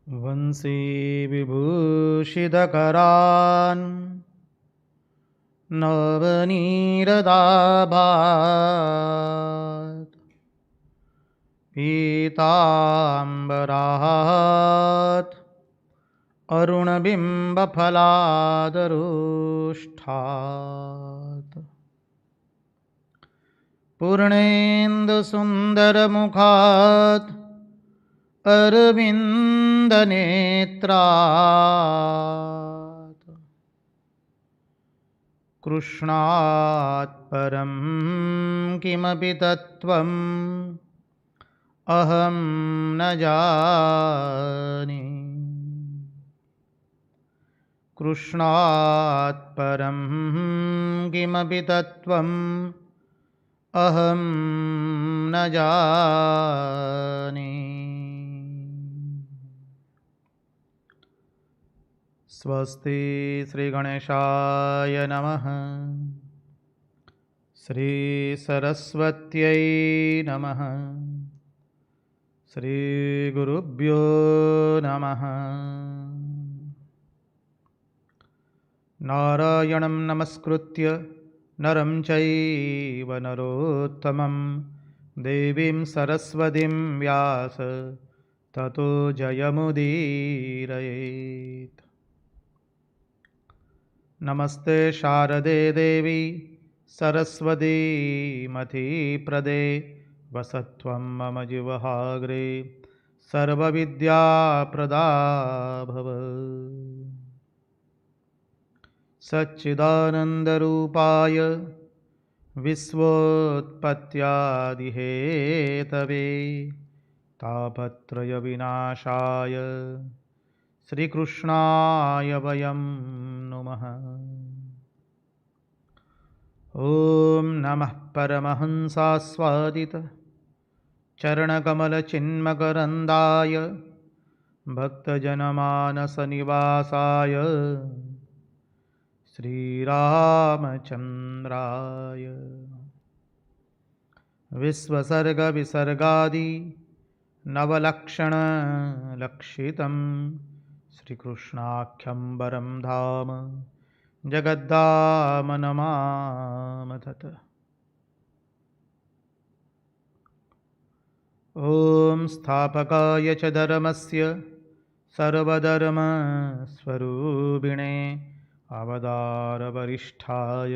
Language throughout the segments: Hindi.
वंशी विभूषितकरान् नवनीरदाभात् पीताम्बरात् अरुणबिम्बफलादरोष्ठात् पूर्णेन्दुसुन्दरमुखात् अरविन्दनेत्रात् कृष्णात् परं किमपि तत्त्वम् अहं न जाने। कृष्णात् परं किमपि तत्त्वम् अहं न जाने। स्वस्ति श्रीगणेशाय नमः। श्रीसरस्वत्यै नमः। श्रीगुरुभ्यो नमः। नारायणं नमस्कृत्य नरं चैव नरोत्तमं देवीं सरस्वतीं व्यास ततो जयमुदीरयेत्। नमस्ते शारदे देवी सरस्वती मतिप्रदे वसत्वं मम जिह्वाग्रे सर्वविद्याप्रदा भव। सच्चिदानन्दरूपाय विश्वोत्पत्त्यादिहेतवे तापत्रयविनाशाय श्रीकृष्णाय वयं नुमः। ॐ नमः परमहंसास्वादित चरणकमलचिन्मकरन्दाय भक्तजनमानसनिवासाय श्रीरामचन्द्राय विश्वसर्गविसर्गादि नवलक्षणलक्षितं श्रीकृष्णाख्यं वरं धाम जगद्धाम नमामः। ॐ स्थापकाय च धर्मस्य सर्वधर्मस्वरूपिणे अवतारवरिष्ठाय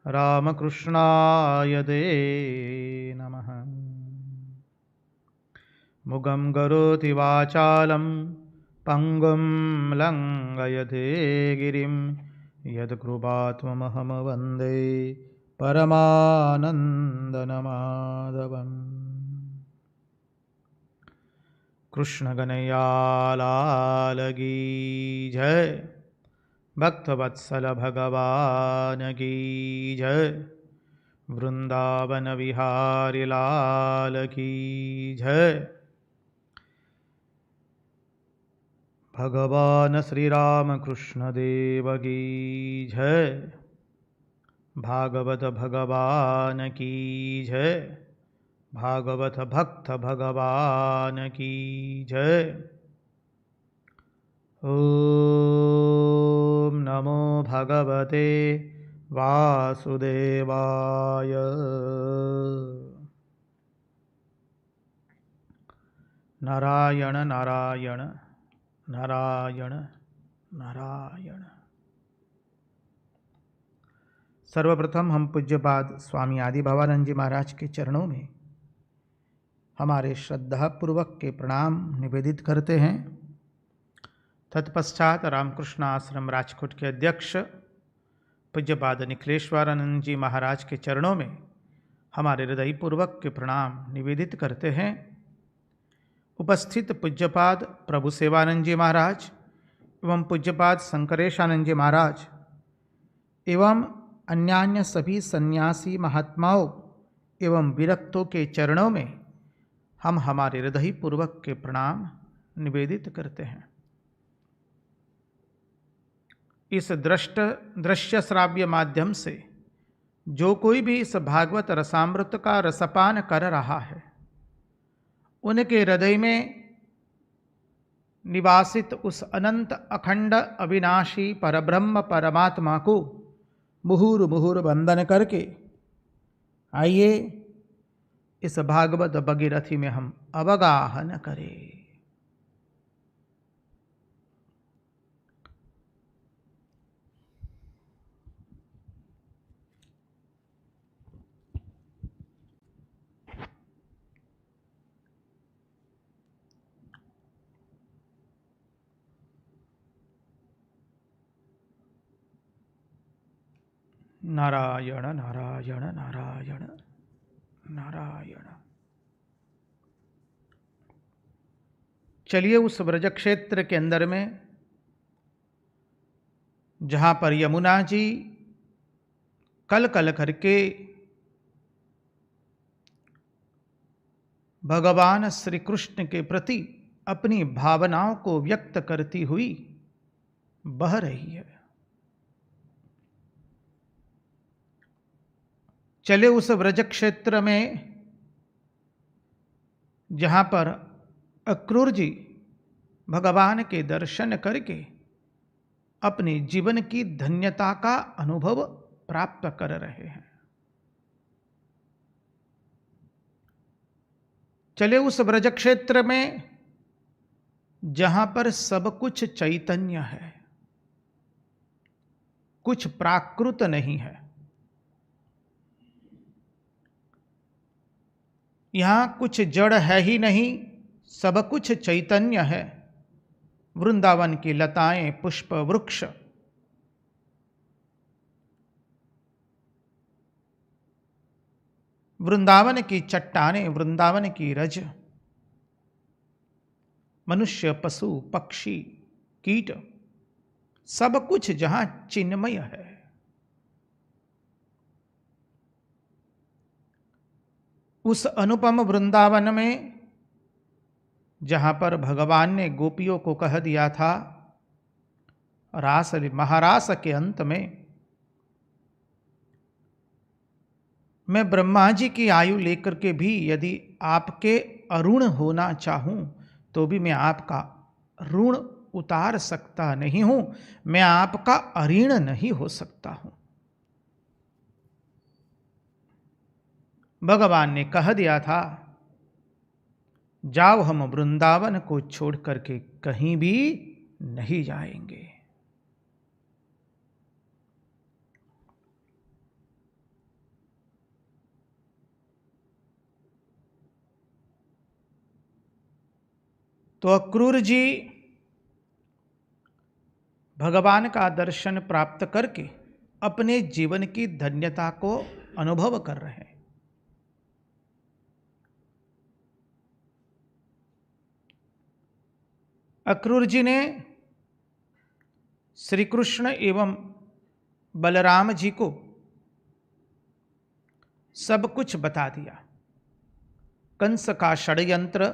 रामकृष्णाय ते नमः। मुगं करोति वाचालं पङ्गुं लङ्घयते गिरिं यत्कृपात्महं वन्दे परमानन्दमाधवम्। कृष्ण कन्हैया की जय। भक्तवत्सल भगवान की जय। वृंदावन विहारी लाल की जय। भगवान श्री राम कृष्ण देव की जय। भागवत भगवान की जय। भागवत भक्त भगवान की जय। ओम नमो भगवते वासुदेवाय। नारायण नारायण नारायण नारायण। सर्वप्रथम हम पूज्यपाद स्वामी आदि भवानंद जी महाराज के चरणों में हमारे श्रद्धापूर्वक के प्रणाम निवेदित करते हैं। तत्पश्चात रामकृष्ण आश्रम राजकोट के अध्यक्ष पूज्यपाद निखिलेश्वरानंद जी महाराज के चरणों में हमारे हृदयपूर्वक के प्रणाम निवेदित करते हैं। उपस्थित पूज्यपाद प्रभु सेवानंद जी महाराज एवं पूज्यपाद शंकरेशानंद जी महाराज एवं अन्यान्य सभी सन्यासी महात्माओं एवं विरक्तों के चरणों में हम हमारे हृदयपूर्वक के प्रणाम निवेदित करते हैं। इस दृश्य श्राव्य माध्यम से जो कोई भी इस भागवत रसामृत का रसपान कर रहा है, उनके हृदय में निवासित उस अनंत अखंड अविनाशी परब्रह्म परमात्मा को मुहुर मुहुर वंदन करके आइए इस भागवत भगीरथी में हम अवगाहन करें। नारायण नारायण नारायण नारायण। चलिए उस ब्रज क्षेत्र के अंदर में जहाँ पर यमुना जी कल कल करके भगवान श्री कृष्ण के प्रति अपनी भावनाओं को व्यक्त करती हुई बह रही है। चले उस व्रज क्षेत्र में जहाँ पर अक्रूर जी भगवान के दर्शन करके अपने जीवन की धन्यता का अनुभव प्राप्त कर रहे हैं। चले उस व्रज क्षेत्र में जहाँ पर सब कुछ चैतन्य है, कुछ प्राकृत नहीं है। यहाँ कुछ जड़ है ही नहीं, सब कुछ चैतन्य है। वृंदावन की लताएं, पुष्प, वृक्ष, वृंदावन की चट्टानें, वृंदावन की रज, मनुष्य, पशु, पक्षी, कीट, सब कुछ जहां चिन्मय है। उस अनुपम वृंदावन में जहां पर भगवान ने गोपियों को कह दिया था रास महारास के अंत में मैं ब्रह्मा जी की आयु लेकर के भी यदि आपके अऋण होना चाहूं तो भी मैं आपका ऋण उतार सकता नहीं हूं, मैं आपका अऋण नहीं हो सकता हूं। भगवान ने कह दिया था जाओ हम वृंदावन को छोड़ करके कहीं भी नहीं जाएंगे। तो अक्रूर जी भगवान का दर्शन प्राप्त करके अपने जीवन की धन्यता को अनुभव कर रहे हैं। अक्रूर जी ने श्री कृष्ण एवं बलराम जी को सब कुछ बता दिया। कंस का षड्यंत्र,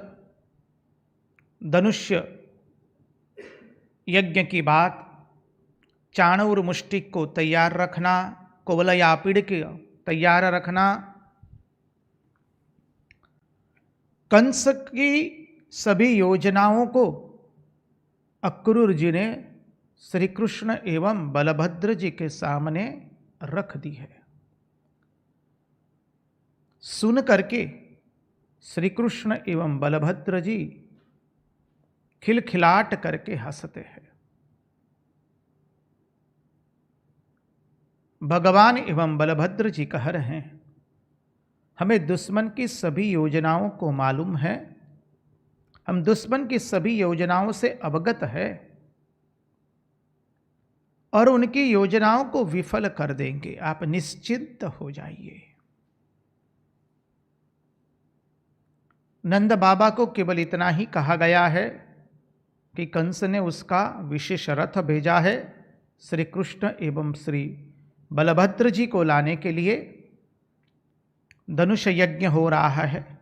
धनुष्य यज्ञ की बात, चाणूर मुष्टिक को तैयार रखना, कुवलया पीड़ के तैयार रखना, कंस की सभी योजनाओं को अक्रूर जी ने श्री कृष्ण एवं बलभद्र जी के सामने रख दी है। सुन करके श्री कृष्ण एवं बलभद्र जी खिलखिलाट करके हंसते हैं। भगवान एवं बलभद्र जी कह रहे हैं हमें दुश्मन की सभी योजनाओं को मालूम है, हम दुश्मन की सभी योजनाओं से अवगत है और उनकी योजनाओं को विफल कर देंगे, आप निश्चिंत हो जाइए। नंद बाबा को केवल इतना ही कहा गया है कि कंस ने उसका विशेष रथ भेजा है श्री कृष्ण एवं श्री बलभद्र जी को लाने के लिए। धनुष यज्ञ हो रहा है।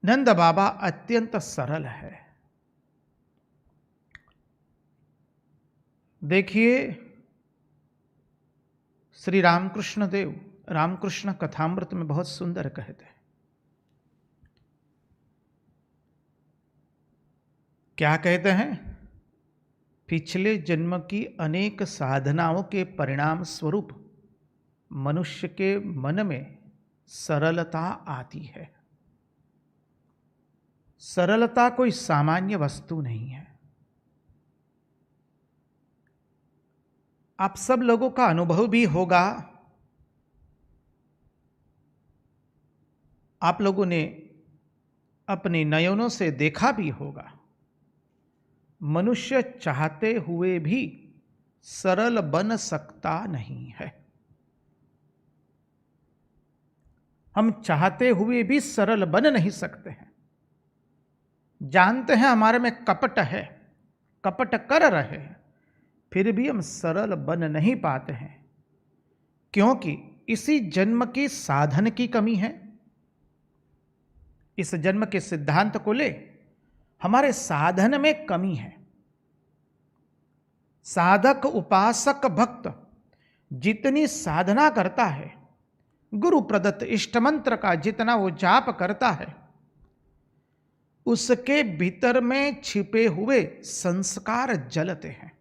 नंद बाबा अत्यंत सरल है। देखिए श्री रामकृष्ण देव रामकृष्ण कथामृत में बहुत सुंदर कहते हैं, क्या कहते हैं? पिछले जन्म की अनेक साधनाओं के परिणाम स्वरूप मनुष्य के मन में सरलता आती है। सरलता कोई सामान्य वस्तु नहीं है। आप सब लोगों का अनुभव भी होगा। आप लोगों ने अपने नयनों से देखा भी होगा, मनुष्य चाहते हुए भी सरल बन सकता नहीं है। हम चाहते हुए भी सरल बन नहीं सकते हैं। जानते हैं हमारे में कपट है, कपट कर रहे हैं, फिर भी हम सरल बन नहीं पाते हैं, क्योंकि इसी जन्म की साधन की कमी है। इस जन्म के सिद्धांत को ले, हमारे साधन में कमी है। साधक, उपासक, भक्त जितनी साधना करता है, गुरु प्रदत्त इष्ट मंत्र का जितना वो जाप करता है, उसके भीतर में छिपे हुए संस्कार जलते हैं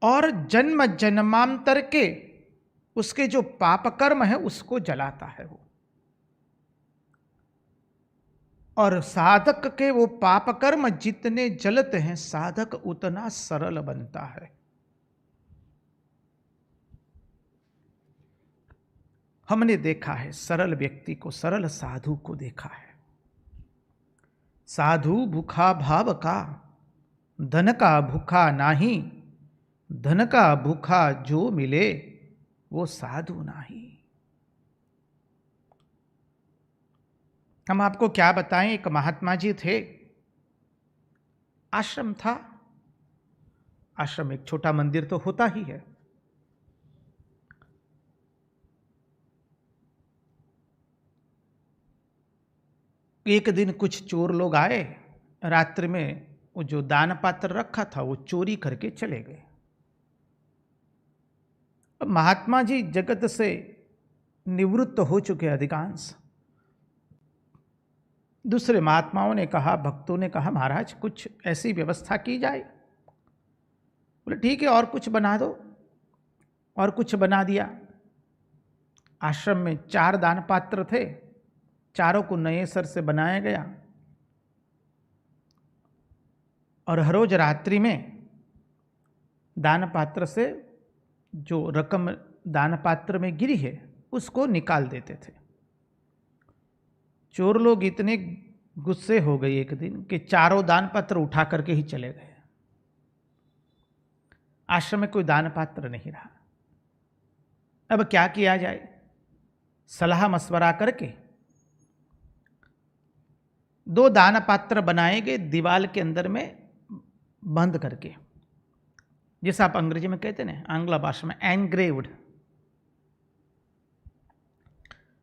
और जन्म जन्मांतर के उसके जो पाप कर्म है उसको जलाता है वो। और साधक के वो पाप कर्म जितने जलते हैं, साधक उतना सरल बनता है। हमने देखा है सरल व्यक्ति को, सरल साधु को देखा है। साधु भूखा भाव का, धन का भूखा नाही, धन का भूखा जो मिले वो साधु नाही। हम आपको क्या बताएं, एक महात्मा जी थे, आश्रम था। आश्रम एक छोटा मंदिर तो होता ही है। एक दिन कुछ चोर लोग आए, रात्रि में वो जो दान पात्र रखा था वो चोरी करके चले गए। अब महात्मा जी जगत से निवृत्त हो चुके अधिकांश। दूसरे महात्माओं ने कहा, भक्तों ने कहा, महाराज कुछ ऐसी व्यवस्था की जाए। बोले ठीक है, और कुछ बना दो। और कुछ बना दिया। आश्रम में 4 दान पात्र थे, चारों को नए सर से बनाया गया और हर रोज रात्रि में दान पात्र से जो रकम दान पात्र में गिरी है उसको निकाल देते थे। चोर लोग इतने गुस्से हो गए एक दिन कि चारों दान पात्र उठा करके ही चले गए। आश्रम में कोई दान पात्र नहीं रहा। अब क्या किया जाए? सलाह मशवरा करके 2 दान पात्र बनाए गए, दीवार के अंदर में बंद करके, जैसा आप अंग्रेजी में कहते हैं, आंग्ल भाषा में एनग्रेव्ड।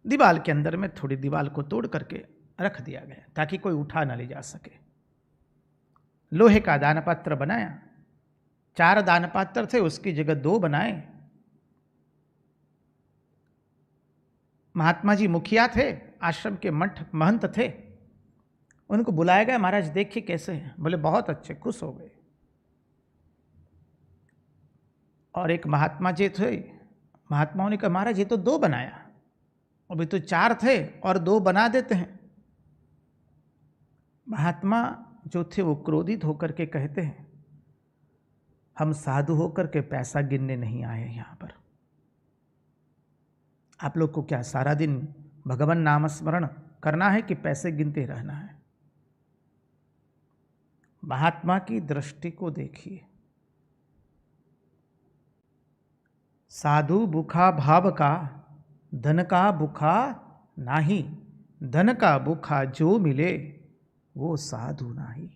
दीवार के अंदर में थोड़ी दीवार को तोड़ करके रख दिया गया ताकि कोई उठा ना ले जा सके। लोहे का दान पात्र बनाया। 4 दान पात्र थे, उसकी जगह 2 बनाए। महात्मा जी मुखिया थे, आश्रम के मठ महंत थे। उनको बुलाया गया, महाराज देखिए कैसे हैं। बोले बहुत अच्छे, खुश हो गए। और एक महात्मा जी थे, महात्माओं ने कहा महाराज ये तो 2 बनाया, अभी तो 4 थे और 2 बना देते हैं। महात्मा जो थे वो क्रोधित होकर के कहते हैं, हम साधु होकर के पैसा गिनने नहीं आए यहाँ पर। आप लोग को क्या सारा दिन भगवान नाम स्मरण करना है कि पैसे गिनते रहना है? महात्मा की दृष्टि को देखिए। साधु भूखा भाव का, धन का भूखा नाही, धन का भूखा जो मिले वो साधु नाही।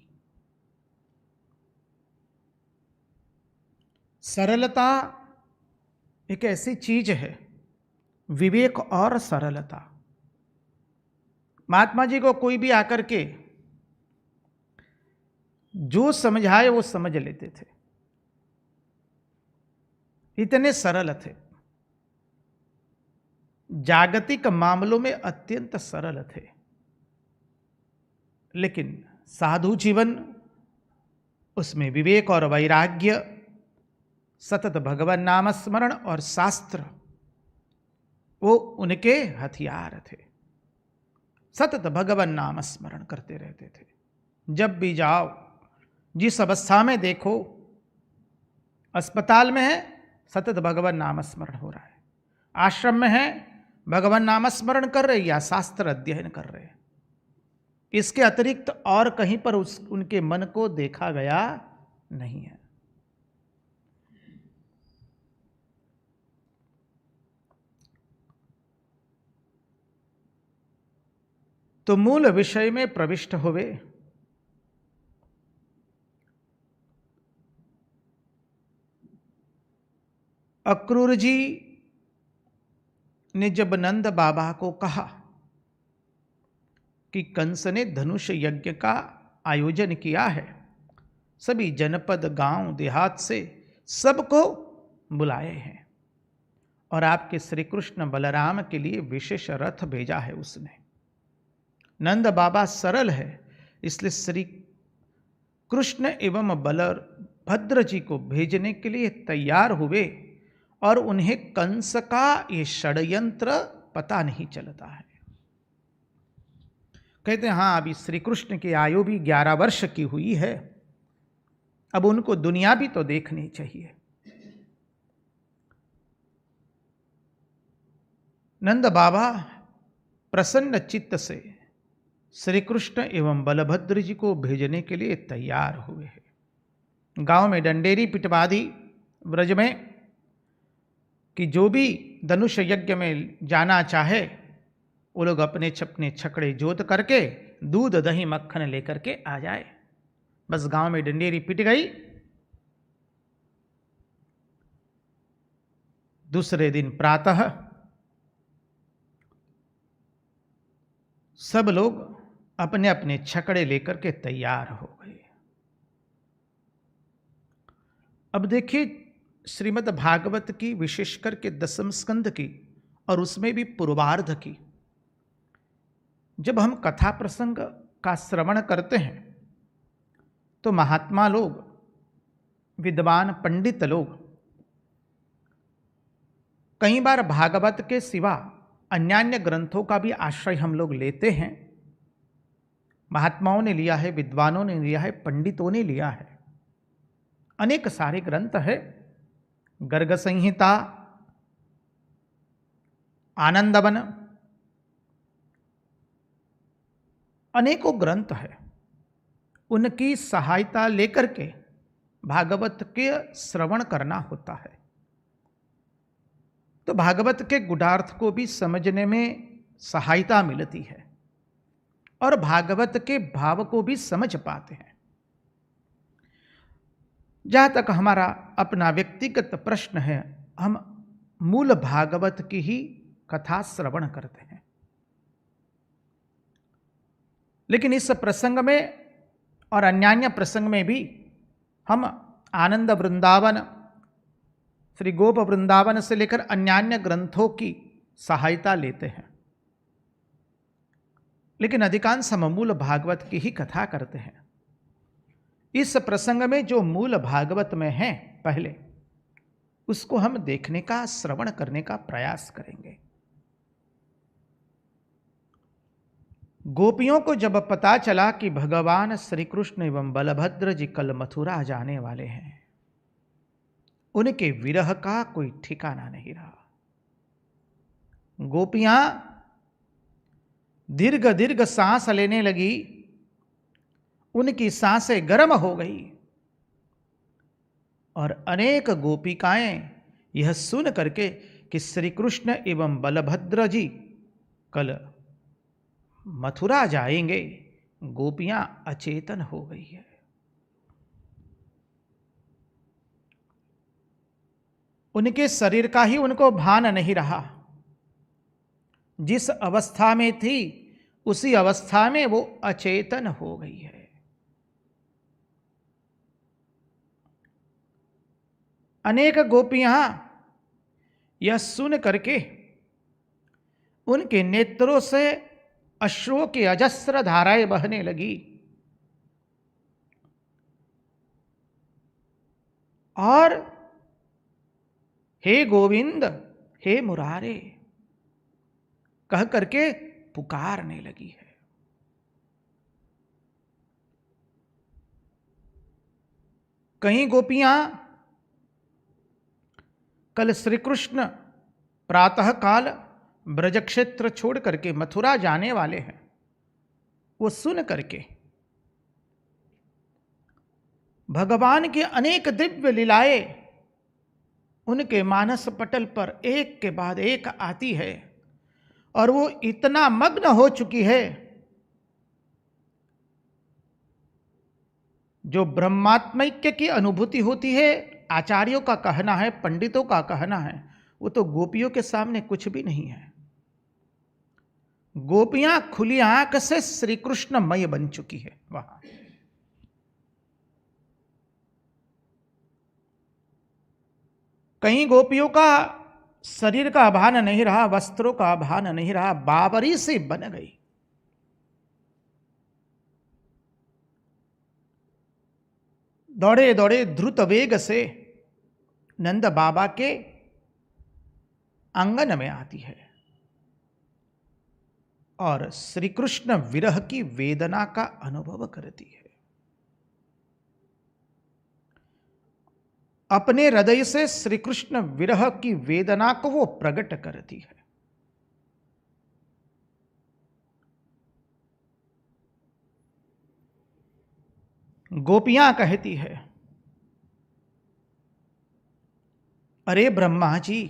सरलता एक ऐसी चीज है, विवेक और सरलता। महात्मा जी को कोई भी आकर के जो समझाए वो समझ लेते थे, इतने सरल थे। जागतिक मामलों में अत्यंत सरल थे, लेकिन साधु जीवन, उसमें विवेक और वैराग्य, सतत भगवान नाम स्मरण और शास्त्र, वो उनके हथियार थे। सतत भगवान नाम स्मरण करते रहते थे। जब भी जाओ, जिस अवस्था में देखो, अस्पताल में है सतत भगवान नाम स्मरण हो रहा है, आश्रम में है भगवान नाम स्मरण कर रहे या शास्त्र अध्ययन कर रहे। इसके अतिरिक्त और कहीं पर उनके मन को देखा गया नहीं है। तो मूल विषय में प्रविष्ट हुए। अक्रूर जी ने जब नंद बाबा को कहा कि कंस ने धनुष यज्ञ का आयोजन किया है, सभी जनपद गांव देहात से सबको बुलाए हैं और आपके श्री कृष्ण बलराम के लिए विशेष रथ भेजा है उसने। नंद बाबा सरल है, इसलिए श्री कृष्ण एवं बलभद्र जी को भेजने के लिए तैयार हुए और उन्हें कंस का ये षड्यंत्र पता नहीं चलता है। कहते हैं हाँ, अभी श्री कृष्ण की आयु भी 11 वर्ष की हुई है, अब उनको दुनिया भी तो देखनी चाहिए। नंद बाबा प्रसन्न चित्त से श्री कृष्ण एवं बलभद्र जी को भेजने के लिए तैयार हुए हैं। गांव में डंडेरी पिटवा दी ब्रज में कि जो भी धनुष यज्ञ में जाना चाहे वो लोग अपने छपने छकड़े जोत करके दूध दही मक्खन लेकर के आ जाए। बस गांव में डंडेरी पिट गई। दूसरे दिन प्रातः सब लोग अपने अपने छकड़े लेकर के तैयार हो गए। अब देखिए श्रीमद् भागवत की, विशेष करके 10वें स्कंद की और उसमें भी पूर्वार्ध की, जब हम कथा प्रसंग का श्रवण करते हैं तो महात्मा लोग, विद्वान पंडित लोग कई बार भागवत के सिवा अन्यान्य ग्रंथों का भी आश्रय हम लोग लेते हैं। महात्माओं ने लिया है, विद्वानों ने लिया है, पंडितों ने लिया है। अनेक सारे ग्रंथ है, गर्ग संहिता, आनंदवन, अनेकों ग्रंथ है। उनकी सहायता लेकर के भागवत के श्रवण करना होता है, तो भागवत के गुणार्थ को भी समझने में सहायता मिलती है और भागवत के भाव को भी समझ पाते हैं। जहां तक हमारा अपना व्यक्तिगत प्रश्न है, हम मूल भागवत की ही कथा श्रवण करते हैं, लेकिन इस प्रसंग में और अन्यान्य प्रसंग में भी हम आनंद वृंदावन, श्री गोप वृंदावन से लेकर अन्यान्य ग्रंथों की सहायता लेते हैं, लेकिन अधिकांश हम मूल भागवत की ही कथा करते हैं। इस प्रसंग में जो मूल भागवत में है पहले, उसको हम देखने का, श्रवण करने का प्रयास करेंगे। गोपियों को जब पता चला कि भगवान श्री कृष्ण एवं बलभद्र जी कल मथुरा जाने वाले हैं, उनके विरह का कोई ठिकाना नहीं रहा। गोपियां दीर्घ दीर्घ सांस लेने लगी, उनकी सांसें गर्म हो गई और अनेक गोपिकाएं यह सुन करके कि श्री कृष्ण एवं बलभद्र जी कल मथुरा जाएंगे, गोपियां अचेतन हो गई है। उनके शरीर का ही उनको भान नहीं रहा। जिस अवस्था में थी उसी अवस्था में वो अचेतन हो गई है। अनेक गोपियां यह सुन करके उनके नेत्रों से अश्रुओं की अजस्र धाराएं बहने लगी और हे गोविंद, हे मुरारे कह करके पुकारने लगी है। कहीं गोपियां कल श्री कृष्ण प्रातः काल ब्रज क्षेत्र छोड़ करके मथुरा जाने वाले हैं, वो सुन करके भगवान की अनेक दिव्य लीलाएं उनके मानस पटल पर एक के बाद एक आती है और वो इतना मग्न हो चुकी है, जो ब्रह्मात्मैक्य की अनुभूति होती है, आचार्यों का कहना है, पंडितों का कहना है, वो तो गोपियों के सामने कुछ भी नहीं है। गोपियां खुली आंख से श्री कृष्णमय बन चुकी है वहां। कहीं गोपियों का शरीर का आभान नहीं रहा, वस्त्रों का आभान नहीं रहा, बाबरी से बन गई। दौड़े दौड़े द्रुत वेग से नंद बाबा के आंगन में आती है और श्री कृष्ण विरह की वेदना का अनुभव करती है। अपने हृदय से श्री कृष्ण विरह की वेदना को वो प्रकट करती है। गोपियां कहती है, अरे ब्रह्मा जी,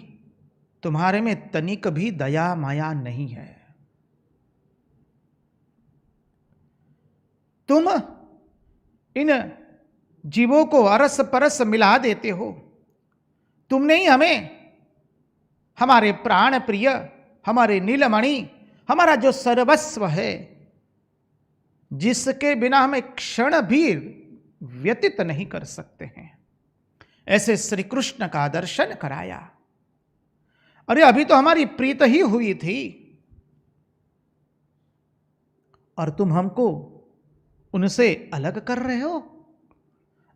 तुम्हारे में तनिक भी दया माया नहीं है। तुम इन जीवों को अरस परस मिला देते हो। तुमने ही हमें हमारे प्राण प्रिय, हमारे नीलमणि, हमारा जो सर्वस्व है, जिसके बिना हम एक क्षण भी व्यतीत नहीं कर सकते हैं, ऐसे श्री कृष्ण का दर्शन कराया। अरे अभी तो हमारी प्रीत ही हुई थी और तुम हमको उनसे अलग कर रहे हो।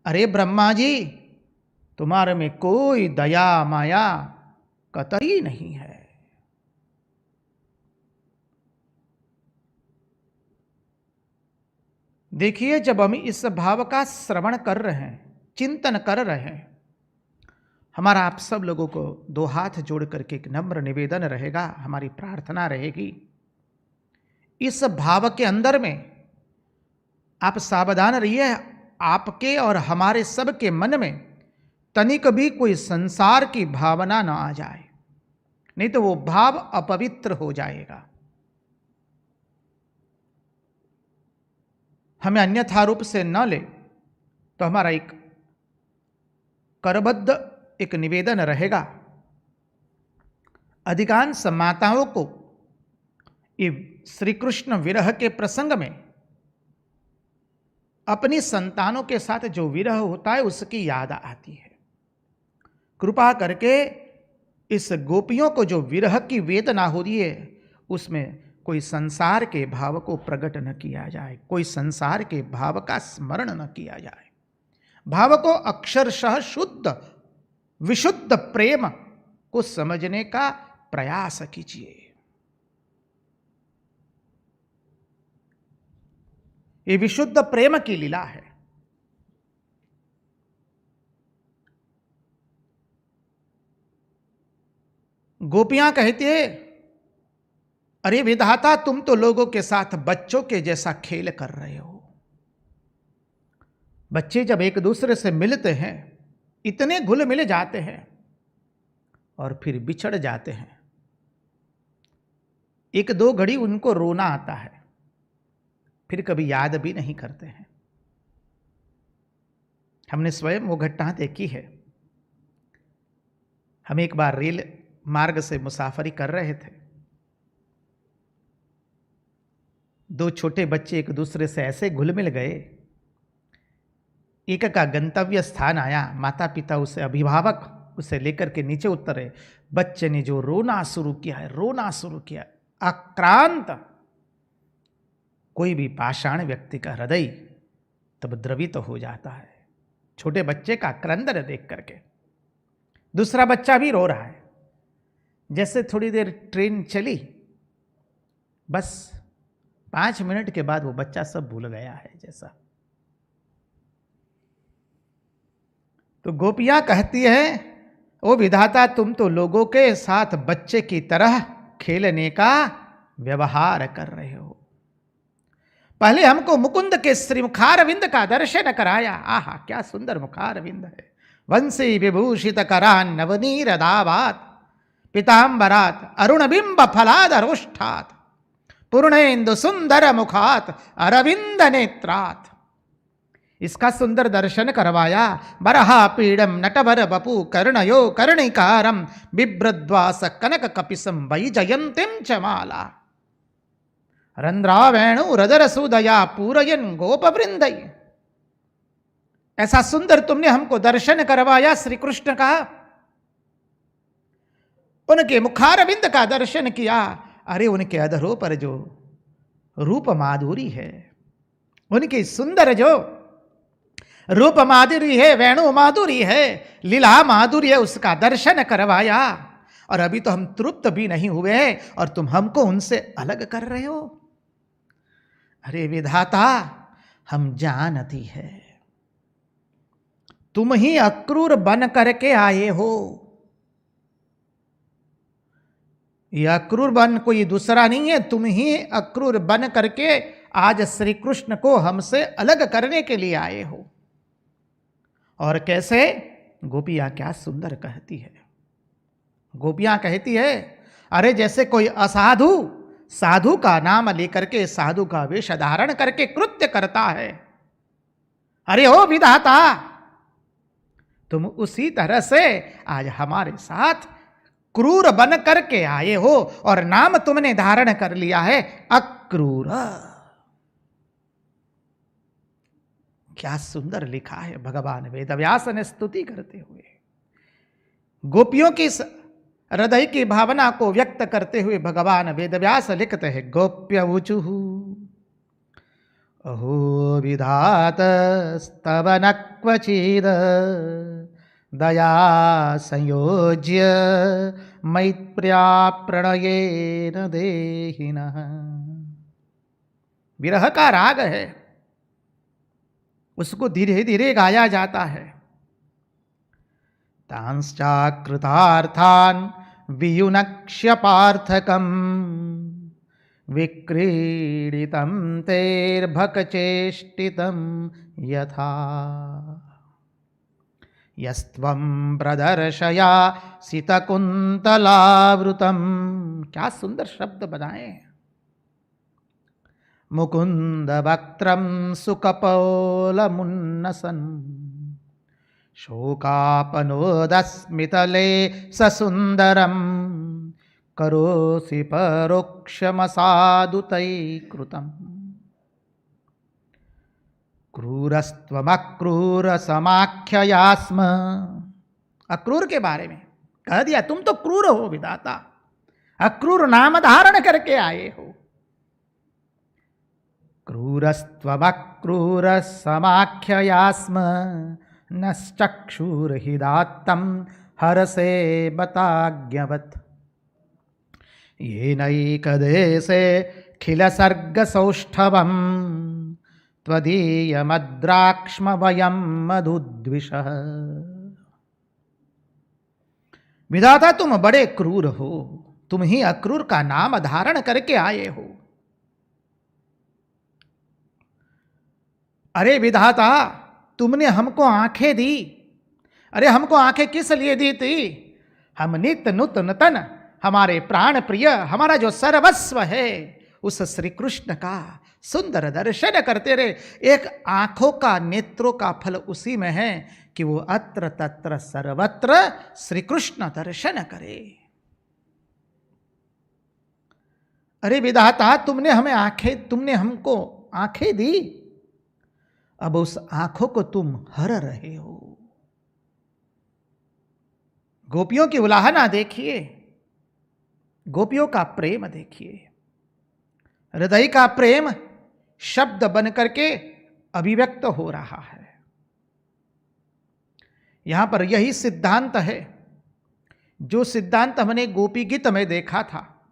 अरे ब्रह्मा जी, तुम्हारे में कोई दया माया कतई नहीं है। देखिए, जब हम इस भाव का श्रवण कर रहे हैं, चिंतन कर रहे हैं, हमारा आप सब लोगों को दो हाथ जोड़ करके एक नम्र निवेदन रहेगा, हमारी प्रार्थना रहेगी, इस भाव के अंदर में आप सावधान रहिए, आपके और हमारे सब के मन में तनिक भी कोई संसार की भावना न आ जाए, नहीं तो वो भाव अपवित्र हो जाएगा। हमें अन्यथा रूप से न ले तो हमारा एक करबद्ध एक निवेदन रहेगा। अधिकांश माताओं को ये श्री कृष्ण विरह के प्रसंग में अपनी संतानों के साथ जो विरह होता है उसकी याद आती है। कृपा करके इस गोपियों को जो विरह की वेदना हो रही है, उसमें कोई संसार के भाव को प्रकट न किया जाए, कोई संसार के भाव का स्मरण न किया जाए। भाव को अक्षरशः शुद्ध विशुद्ध प्रेम को समझने का प्रयास कीजिए। ये विशुद्ध प्रेम की लीला है। गोपियां कहती है, अरे विधाता, तुम तो लोगों के साथ बच्चों के जैसा खेल कर रहे हो। बच्चे जब एक दूसरे से मिलते हैं, इतने घुल मिल जाते हैं और फिर बिछड़ जाते हैं। एक दो घड़ी उनको रोना आता है, फिर कभी याद भी नहीं करते हैं। हमने स्वयं वो घटना देखी है। हम एक बार रेल मार्ग से मुसाफरी कर रहे थे। दो छोटे बच्चे एक दूसरे से ऐसे घुल मिल गए, एक का गंतव्य स्थान आया, माता पिता उसे, अभिभावक उसे लेकर के नीचे उतरे। बच्चे ने जो रोना शुरू किया है, रोना शुरू किया, आक्रांत, कोई भी पाषाण व्यक्ति का हृदय तब द्रवित हो जाता है, छोटे बच्चे का क्रंदन देख करके। दूसरा बच्चा भी रो रहा है। जैसे थोड़ी देर ट्रेन चली, बस 5 मिनट के बाद वो बच्चा सब भूल गया है जैसा। तो गोपियां कहती है, ओ विधाता, तुम तो लोगों के साथ बच्चे की तरह खेलने का व्यवहार कर रहे हो। पहले हमको मुकुंद के श्री मुखारविंद का दर्शन कराया। आहा, क्या सुंदर मुखारविंद है। वंशी विभूषित करान नवनीर दावात पीतांबरात अरुणबिंब फलादरोष्ठात पूर्णेन्दु सुंदर मुखात अरविंद नेत्रात। इसका सुंदर दर्शन करवाया। बरहा पीड़म नटवर बपू कर्णयो कर्णिकारम बिभ्रद्वास कनक कपिसम वै जयंतीम च माला रंध्रावेणु रदर सुदया पूरयन गोप वृंदय। ऐसा सुंदर तुमने हमको दर्शन करवाया श्री कृष्ण का। उनके मुखारविंद का दर्शन किया। अरे उनके अधरों पर जो रूप माधुरी है, उनकी सुंदर जो रूप माधुरी है, वेणु माधुरी है, लीला माधुरी है, उसका दर्शन करवाया। और अभी तो हम तृप्त भी नहीं हुए और तुम हमको उनसे अलग कर रहे हो। अरे विधाता, हम जानती है तुम ही अक्रूर बन करके आए हो। यह अक्रूर बन कोई दूसरा नहीं है, तुम ही अक्रूर बन करके आज श्री कृष्ण को हमसे अलग करने के लिए आए हो। और कैसे? गोपियां क्या सुंदर कहती है। गोपियां कहती है, अरे जैसे कोई असाधु साधु का नाम लेकर के साधु का वेश धारण करके कृत्य करता है। अरे ओ विधाता, तुम उसी तरह से आज हमारे साथ क्रूर बन करके आए हो और नाम तुमने धारण कर लिया है अक्रूर। क्या सुंदर लिखा है भगवान वेदव्यास ने स्तुति करते हुए। गोपियों की हृदय की भावना को व्यक्त करते हुए भगवान वेदव्यास लिखते हैं, गोप्य ऊचुः अहो विधात स्तवन क्वचिद दया संयोज्य मैत्र्या प्रणयेन देहिनः। विरह का राग है, उसको धीरे धीरे गाया जाता है। तांश्चाकृतार्थान् वियुनक्ष्य पार्थकम् विक्रीडितं तैर्भकचेष्टितं यथा यस्त्वं प्रदर्शया सितकुन्तलावृतं। क्या सुंदर शब्द बनाए। मुकुंद वक्त्रं सुकपोलमुन्नसन् शोकापनोदस्मितले ससुन्दरं करोसि परोक्षमसाधुतैकृतम्। क्रूरस्त्वमक्रूर समाख्ययास्म। अक्रूर के बारे में कह दिया, तुम तो क्रूर हो विधाता, अक्रूर नाम धारण करके आए हो। क्रूरस्त्वमक्रूर समाख्ययास्म नश्चक्षुर्हिदात्तं हरसे बताज्ञवत्। येनैकदेशे खिलसर्गसौष्ठवम् त्वदीयमद्राक्ष्म वयं मधुद्विषः। विधाता, तुम बड़े क्रूर हो, तुम ही अक्रूर का नाम धारण करके आए हो। अरे विधाता, तुमने हमको आंखें दी। अरे हमको आंखें किस लिए दी थी? हम नित्य नूतन हमारे प्राण प्रिय, हमारा जो सर्वस्व है, उस श्री कृष्ण का सुंदर दर्शन करते रहे। एक आंखों का, नेत्रों का फल उसी में है कि वो अत्र तत्र सर्वत्र श्री कृष्ण दर्शन करे। अरे विधाता, तुमने हमको आंखें दी, अब उस आंखों को तुम हर रहे हो। गोपियों की उलाहना देखिए, गोपियों का प्रेम देखिए, हृदय का प्रेम शब्द बन करके अभिव्यक्त हो रहा है। यहां पर यही सिद्धांत है जो सिद्धांत हमने गोपी गीत में देखा था।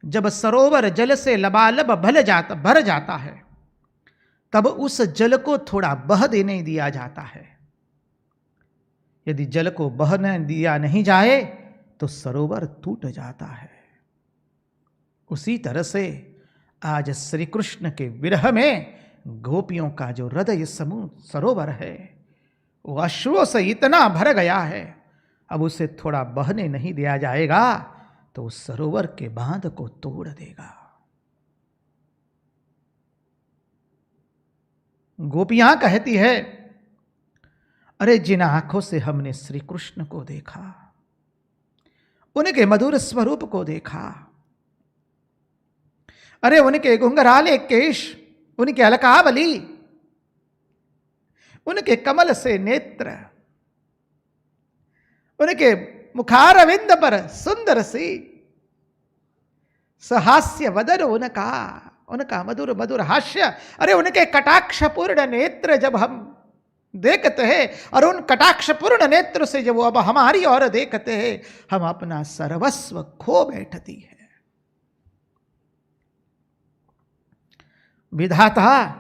जब सरोवर जल से लबालब भर जाता है तब उस जल को थोड़ा बह देने दिया जाता है। यदि जल को बहने दिया नहीं जाए तो सरोवर टूट जाता है। उसी तरह से आज श्री कृष्ण के विरह में गोपियों का जो हृदय समूह सरोवर है वो अश्रुओं से इतना भर गया है, अब उसे थोड़ा बहने नहीं दिया जाएगा तो उस सरोवर के बांध को तोड़ देगा। गोपियां कहती है, अरे जिन आंखों से हमने श्री कृष्ण को देखा, उनके मधुर स्वरूप को देखा, अरे उनके घुंघराले केश, उनके अलकावली, उनके कमल से नेत्र, उनके मुखारविंद पर सुंदर सी सहास्य वदन उनका मधुर मधुर हास्य, अरे उनके कटाक्षपूर्ण नेत्र जब हम देखते हैं और उन कटाक्षपूर्ण नेत्र से जब वो अब हमारी ओर देखते हैं, हम अपना सर्वस्व खो बैठती है। विधाता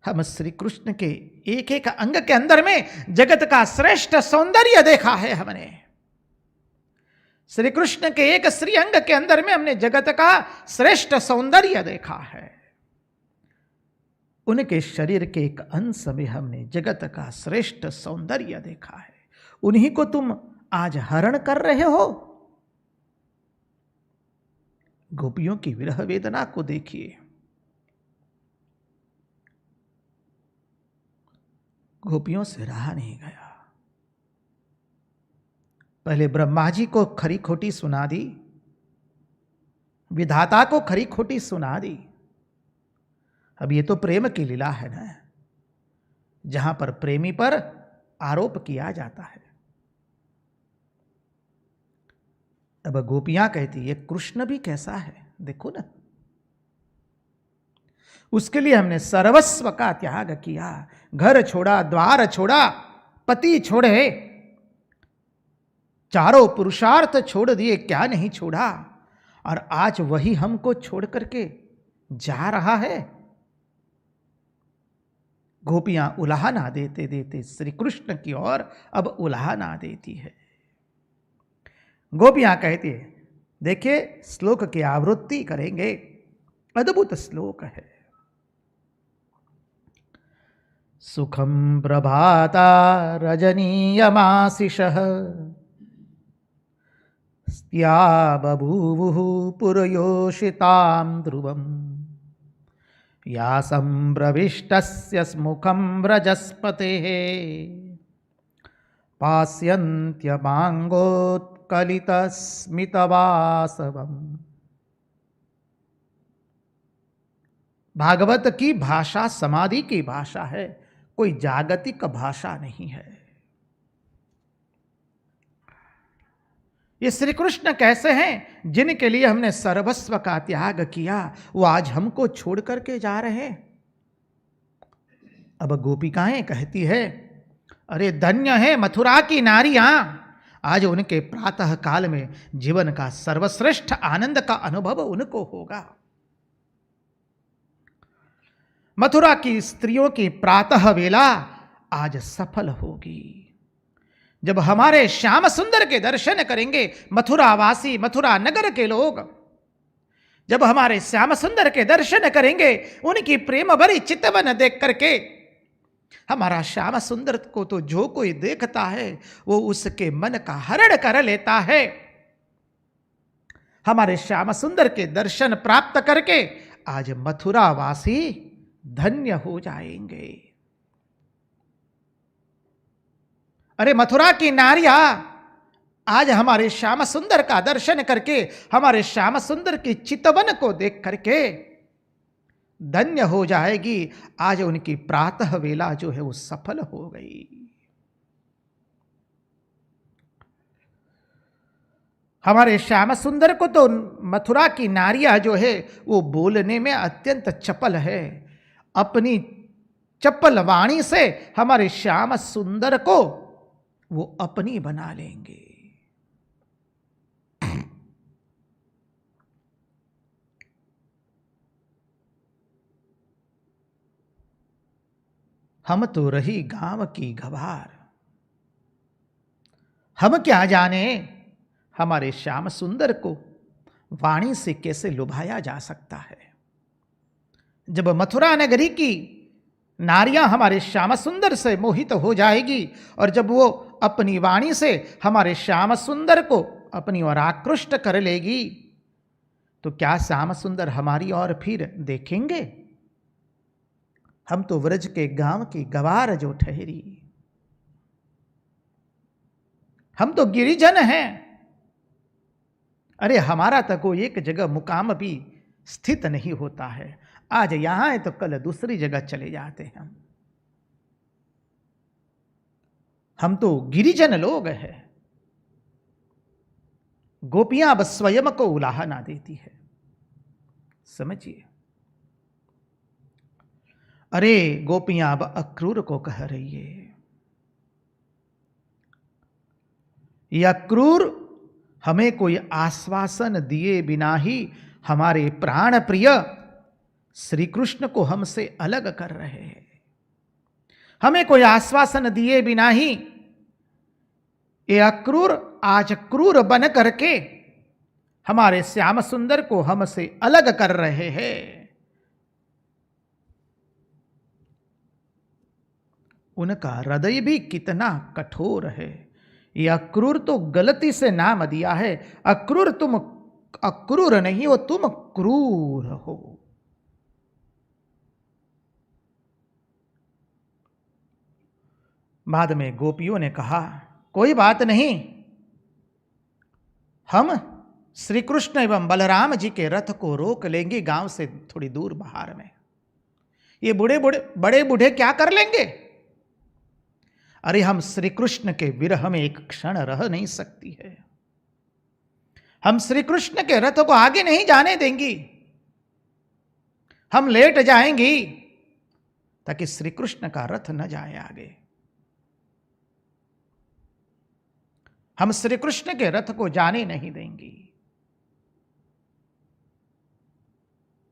हम श्री कृष्ण के एक एक अंग के अंदर में जगत का श्रेष्ठ सौंदर्य देखा है। हमने श्री कृष्ण के एक श्री अंग के अंदर में हमने जगत का श्रेष्ठ सौंदर्य देखा है। उनके शरीर के एक अंश में हमने जगत का श्रेष्ठ सौंदर्य देखा है। उन्हीं को तुम आज हरण कर रहे हो। गोपियों की विरह वेदना को देखिए। गोपियों से रहा नहीं गया। पहले ब्रह्मा जी को खरी खोटी सुना दी, विधाता को खरी खोटी सुना दी। अब ये तो प्रेम की लीला है ना, जहां पर प्रेमी पर आरोप किया जाता है। अब गोपियां कहती ये कृष्ण भी कैसा है, देखो ना, उसके लिए हमने सर्वस्व का त्याग किया, घर छोड़ा, द्वार छोड़ा, पति छोड़े, चारों पुरुषार्थ छोड़ दिए, क्या नहीं छोड़ा, और आज वही हमको छोड़ करके जा रहा है। गोपियां उलाहना देते देते श्री कृष्ण की ओर अब उलाहना देती है। गोपियां कहती है, देखिए श्लोक की आवृत्ति करेंगे, अद्भुत श्लोक है। सुखम प्रभाता रजनीयमाशिषः स्त्या बभूवुः पुरयोषितां ध्रुवम् या संप्रविष्टस्य मुखं व्रजस्पतेः पास्यन्त्यमांगोत्कलितस्मितवासवम्। भागवत की भाषा समाधि की भाषा है, कोई जागतिक भाषा नहीं है। ये श्री कृष्ण कैसे हैं जिनके लिए हमने सर्वस्व का त्याग किया, वो आज हमको छोड़ करके जा रहे हैं। अब गोपिकाएं कहती है, अरे धन्य है मथुरा की नारियां, आज उनके प्रातः काल में जीवन का सर्वश्रेष्ठ आनंद का अनुभव उनको होगा। मथुरा की स्त्रियों की प्रातः वेला आज सफल होगी। जब हमारे श्याम सुंदर के दर्शन करेंगे मथुरा वासी, मथुरा नगर के लोग, जब हमारे श्याम सुंदर के दर्शन करेंगे, उनकी प्रेम भरी चितवन देख करके, हमारा श्याम सुंदर को तो जो कोई देखता है वो उसके मन का हरण कर लेता है। हमारे श्याम सुंदर के दर्शन प्राप्त करके आज मथुरा वासी धन्य हो जाएंगे। अरे मथुरा की नारियां आज हमारे श्याम सुंदर का दर्शन करके, हमारे श्याम सुंदर की चितवन को देख करके धन्य हो जाएगी। आज उनकी प्रातः वेला जो है वो सफल हो गई। हमारे श्याम सुंदर को तो मथुरा की नारियां जो है वो बोलने में अत्यंत चपल है। अपनी चपल वाणी से हमारे श्याम सुंदर को वो अपनी बना लेंगे। हम तो रही गांव की गवार, हम क्या जाने हमारे श्याम सुंदर को वाणी से कैसे लुभाया जा सकता है। जब मथुरा नगरी की नारियां हमारे श्याम सुंदर से मोहित हो जाएगी और जब वो अपनी वाणी से हमारे श्याम सुंदर को अपनी ओर आकृष्ट कर लेगी, तो क्या श्याम सुंदर हमारी ओर फिर देखेंगे? हम तो व्रज के गांव की गवार जो ठहरी, हम तो गिरिजन हैं। अरे हमारा तो कोई एक जगह मुकाम भी स्थित नहीं होता है। आज यहां है तो कल दूसरी जगह चले जाते हैं। हम तो गिरिजन लोग हैं। गोपियां अब स्वयं को उलाहना देती है, समझिए। अरे गोपियां अब अक्रूर को कह रही है, यह अक्रूर हमें कोई आश्वासन दिए बिना ही हमारे प्राण प्रिय श्री कृष्ण को हमसे अलग कर रहे हैं। हमें कोई आश्वासन दिए बिना ही ये अक्रूर आज क्रूर बन करके हमारे श्याम सुंदर को हमसे अलग कर रहे हैं। उनका हृदय भी कितना कठोर है। यह अक्रूर तो गलती से नाम दिया है। अक्रूर तुम अक्रूर नहीं हो, तुम क्रूर हो। बाद में गोपियों ने कहा, कोई बात नहीं, हम श्री कृष्ण एवं बलराम जी के रथ को रोक लेंगे गांव से थोड़ी दूर बाहर में। ये बड़े बूढ़े क्या कर लेंगे? अरे हम श्री कृष्ण के विरह में एक क्षण रह नहीं सकती है। हम श्री कृष्ण के रथ को आगे नहीं जाने देंगी। हम लेट जाएंगी ताकि श्री कृष्ण का रथ न जाए आगे। हम श्री कृष्ण के रथ को जाने नहीं देंगी।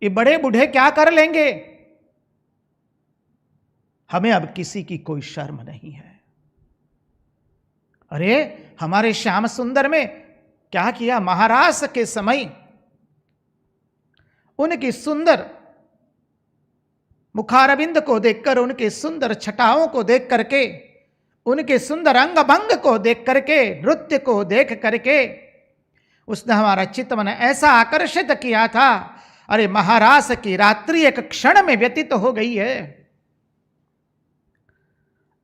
ये बड़े बूढ़े क्या कर लेंगे? हमें अब किसी की कोई शर्म नहीं है। अरे हमारे श्याम सुंदर में क्या किया? महाराज के समय उनकी सुंदर मुखारविंद को देखकर, उनके सुंदर छटाओं को देख करके, उनके सुंदर अंग भंग को देख करके, नृत्य को देख करके उसने हमारा चित्त मन ऐसा आकर्षित किया था। अरे महाराज की रात्रि एक क्षण में व्यतीत हो गई है।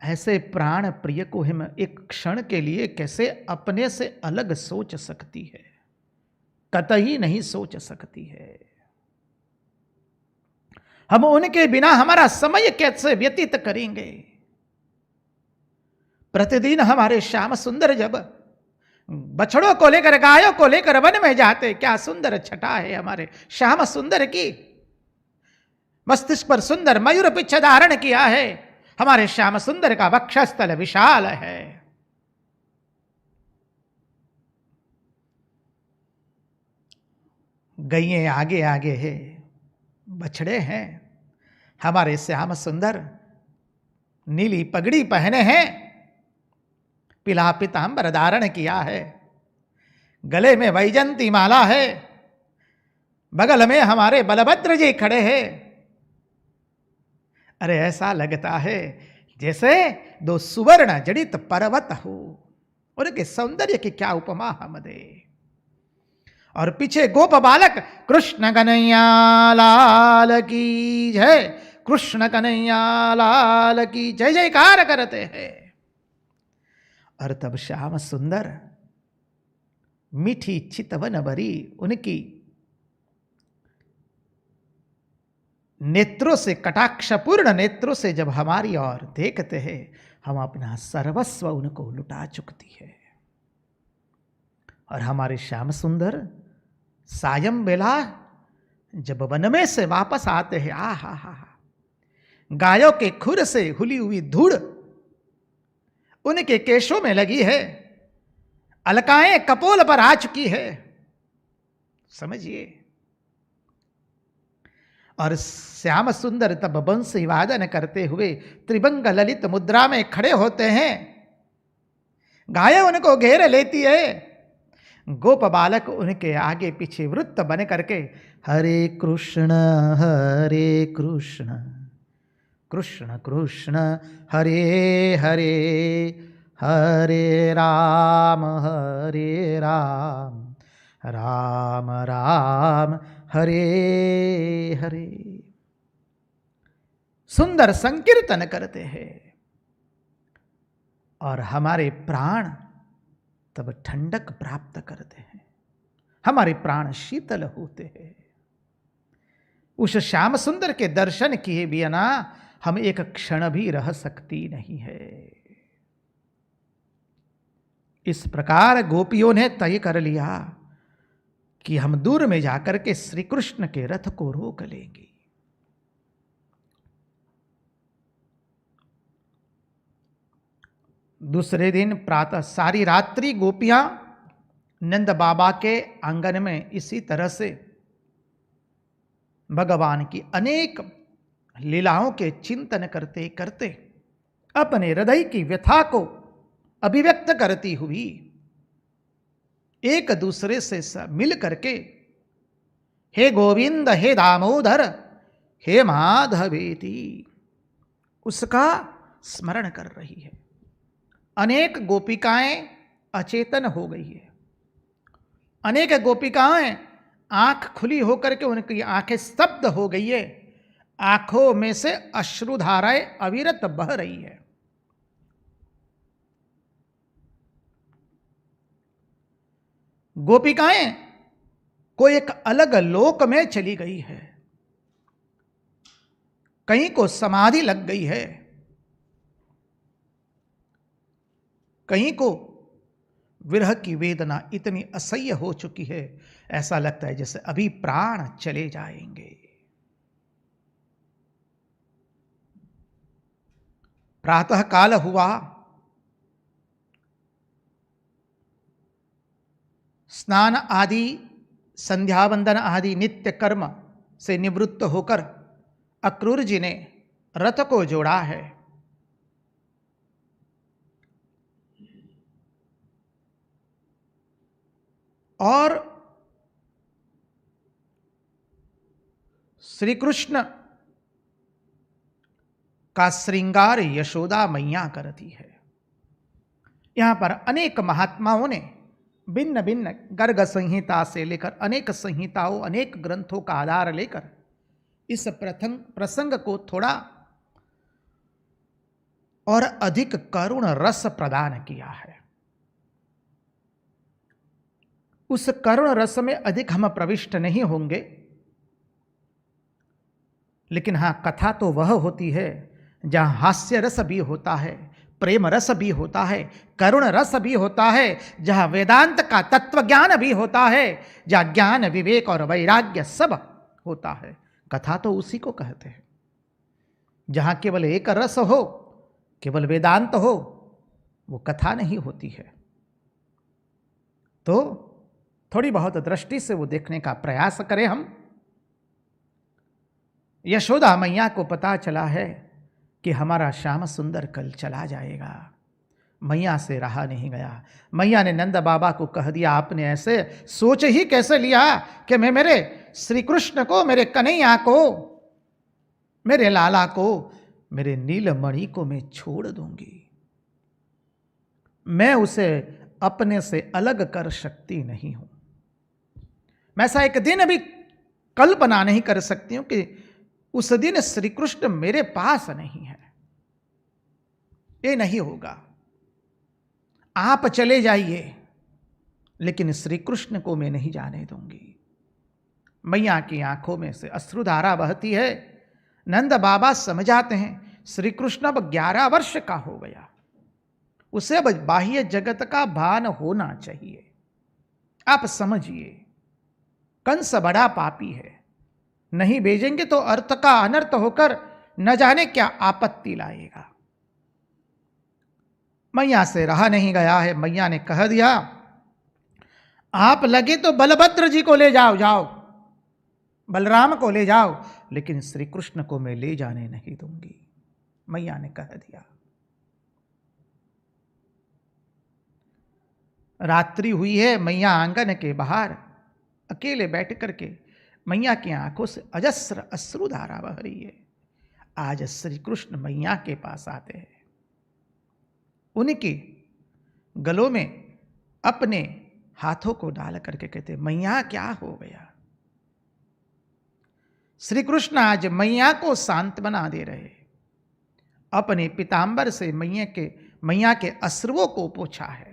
ऐसे प्राण प्रिय को हम एक क्षण के लिए कैसे अपने से अलग सोच सकती है? कतई नहीं सोच सकती है। हम उनके बिना हमारा समय कैसे व्यतीत करेंगे? प्रतिदिन हमारे श्याम सुंदर जब बछड़ों को लेकर, गायों को लेकर वन में जाते, क्या सुंदर छटा है हमारे श्याम सुंदर की। मस्तिष्क पर सुंदर मयूर पिच्छ धारण किया है। हमारे श्याम सुंदर का वक्षस्थल विशाल है। गईएं आगे आगे है, बछड़े हैं। हमारे श्याम सुंदर नीली पगड़ी पहने हैं, पीला पीतांबर धारण किया है, गले में वैजंती माला है, बगल में हमारे बलभद्र जी खड़े हैं। अरे ऐसा लगता है जैसे दो सुवर्ण जड़ित पर्वत हो। उनके सौंदर्य की क्या उपमा हम दे। और पीछे गोप बालक कृष्ण कन्हैया लाल की जय, कृष्ण कन्हैया लाल की जय जयकार करते हैं। और तब श्याम सुंदर मीठी चितवन भरी उनकी नेत्रों से, कटाक्षपूर्ण नेत्रों से जब हमारी ओर देखते हैं, हम अपना सर्वस्व उनको लुटा चुकती है। और हमारे श्याम सुंदर सायं बेला जब वन में से वापस आते हैं, आ हा, गायों के खुर से हुली हुई धूड़ उनके केशों में लगी है, अलकाएं कपोल पर आ चुकी है, समझिए। और श्याम सुंदर तब बंसी वादन करते हुए त्रिभंग ललित मुद्रा में खड़े होते हैं। गायें उनको घेर लेती है, गोप बालक उनके आगे पीछे वृत्त बन करके हरे कृष्ण कृष्ण कृष्ण हरे हरे, हरे राम राम राम हरे हरे सुंदर संकीर्तन करते हैं। और हमारे प्राण तब ठंडक प्राप्त करते हैं, हमारे प्राण शीतल होते हैं। उस श्याम सुंदर के दर्शन किए बिना हम एक क्षण भी रह सकती नहीं है। इस प्रकार गोपियों ने तय कर लिया कि हम दूर में जाकर के श्री कृष्ण के रथ को रोक लेंगे। दूसरे दिन प्रातः सारी रात्रि गोपियां नंद बाबा के आंगन में इसी तरह से भगवान की अनेक लीलाओं के चिंतन करते करते अपने हृदय की व्यथा को अभिव्यक्त करती हुई एक दूसरे से मिल करके हे गोविंद, हे दामोदर, हे माधवेति उसका स्मरण कर रही है। अनेक गोपिकाएं अचेतन हो गई है, अनेक गोपिकाएं आंख खुली होकर के उनकी आंखें स्तब्ध हो गई है, आंखों में से अश्रुधाराएं अविरत बह रही है। गोपिकाएं को एक अलग लोक में चली गई है, कहीं को समाधि लग गई है, कहीं को विरह की वेदना इतनी असह्य हो चुकी है, ऐसा लगता है जैसे अभी प्राण चले जाएंगे। प्रातः काल हुआ, स्नान आदि संध्या वंदन आदि नित्य कर्म से निवृत्त होकर अक्रूर जी ने रथ को जोड़ा है। और श्री कृष्ण का श्रृंगार यशोदा मैया करती है। यहां पर अनेक महात्माओं ने भिन्न भिन्न गर्ग संहिता से लेकर अनेक संहिताओं, अनेक ग्रंथों का आधार लेकर इस प्रसंग को थोड़ा और अधिक करुण रस प्रदान किया है। उस करुण रस में अधिक हम प्रविष्ट नहीं होंगे, लेकिन हां, कथा तो वह होती है जहां हास्य रस भी होता है, प्रेम रस भी होता है, करुण रस भी होता है, जहां वेदांत का तत्व ज्ञान भी होता है, जहां ज्ञान, विवेक और वैराग्य सब होता है। कथा तो उसी को कहते हैं। जहां केवल एक रस हो, केवल वेदांत हो, वो कथा नहीं होती है। तो थोड़ी बहुत दृष्टि से वो देखने का प्रयास करें हम। यशोदा मैया को पता चला है कि हमारा श्याम सुंदर कल चला जाएगा। मैया से रहा नहीं गया। मैया ने नंद बाबा को कह दिया, आपने ऐसे सोच ही कैसे लिया कि मैं मेरे श्री कृष्ण को, मेरे कन्हैया को, मेरे लाला को, मेरे नीलमणि को मैं छोड़ दूंगी। मैं उसे अपने से अलग कर सकती नहीं हूं। मैं ऐसा एक दिन भी कल्पना नहीं कर सकती हूं कि उस दिन श्री कृष्ण मेरे पास नहीं है। ये नहीं होगा। आप चले जाइए, लेकिन श्री कृष्ण को मैं नहीं जाने दूंगी। मैया की आंखों में से अश्रुधारा बहती है। नंद बाबा समझाते हैं श्री कृष्ण अब 11 वर्ष का हो गया, उसे अब बाह्य जगत का भान होना चाहिए। आप समझिए, कंस बड़ा पापी है, नहीं भेजेंगे तो अर्थ का अनर्थ होकर न जाने क्या आपत्ति लाएगा। मैया से रहा नहीं गया है। मैया ने कह दिया, आप लगे तो बलभद्र जी को ले जाओ, जाओ बलराम को ले जाओ, लेकिन श्री कृष्ण को मैं ले जाने नहीं दूंगी। मैया ने कह दिया। रात्रि हुई है। मैया आंगन के बाहर अकेले बैठ करके मैया की आंखों से अजस्र अश्रुधारा बह रही है। आज श्री कृष्ण मैया के पास आते हैं, उनके गलों में अपने हाथों को डाल करके कहते, मैया क्या हो गया। श्री कृष्ण आज मैया को सांत्वना दे रहे, अपने पीतांबर से मैया के अश्रुओं को पोंछा है।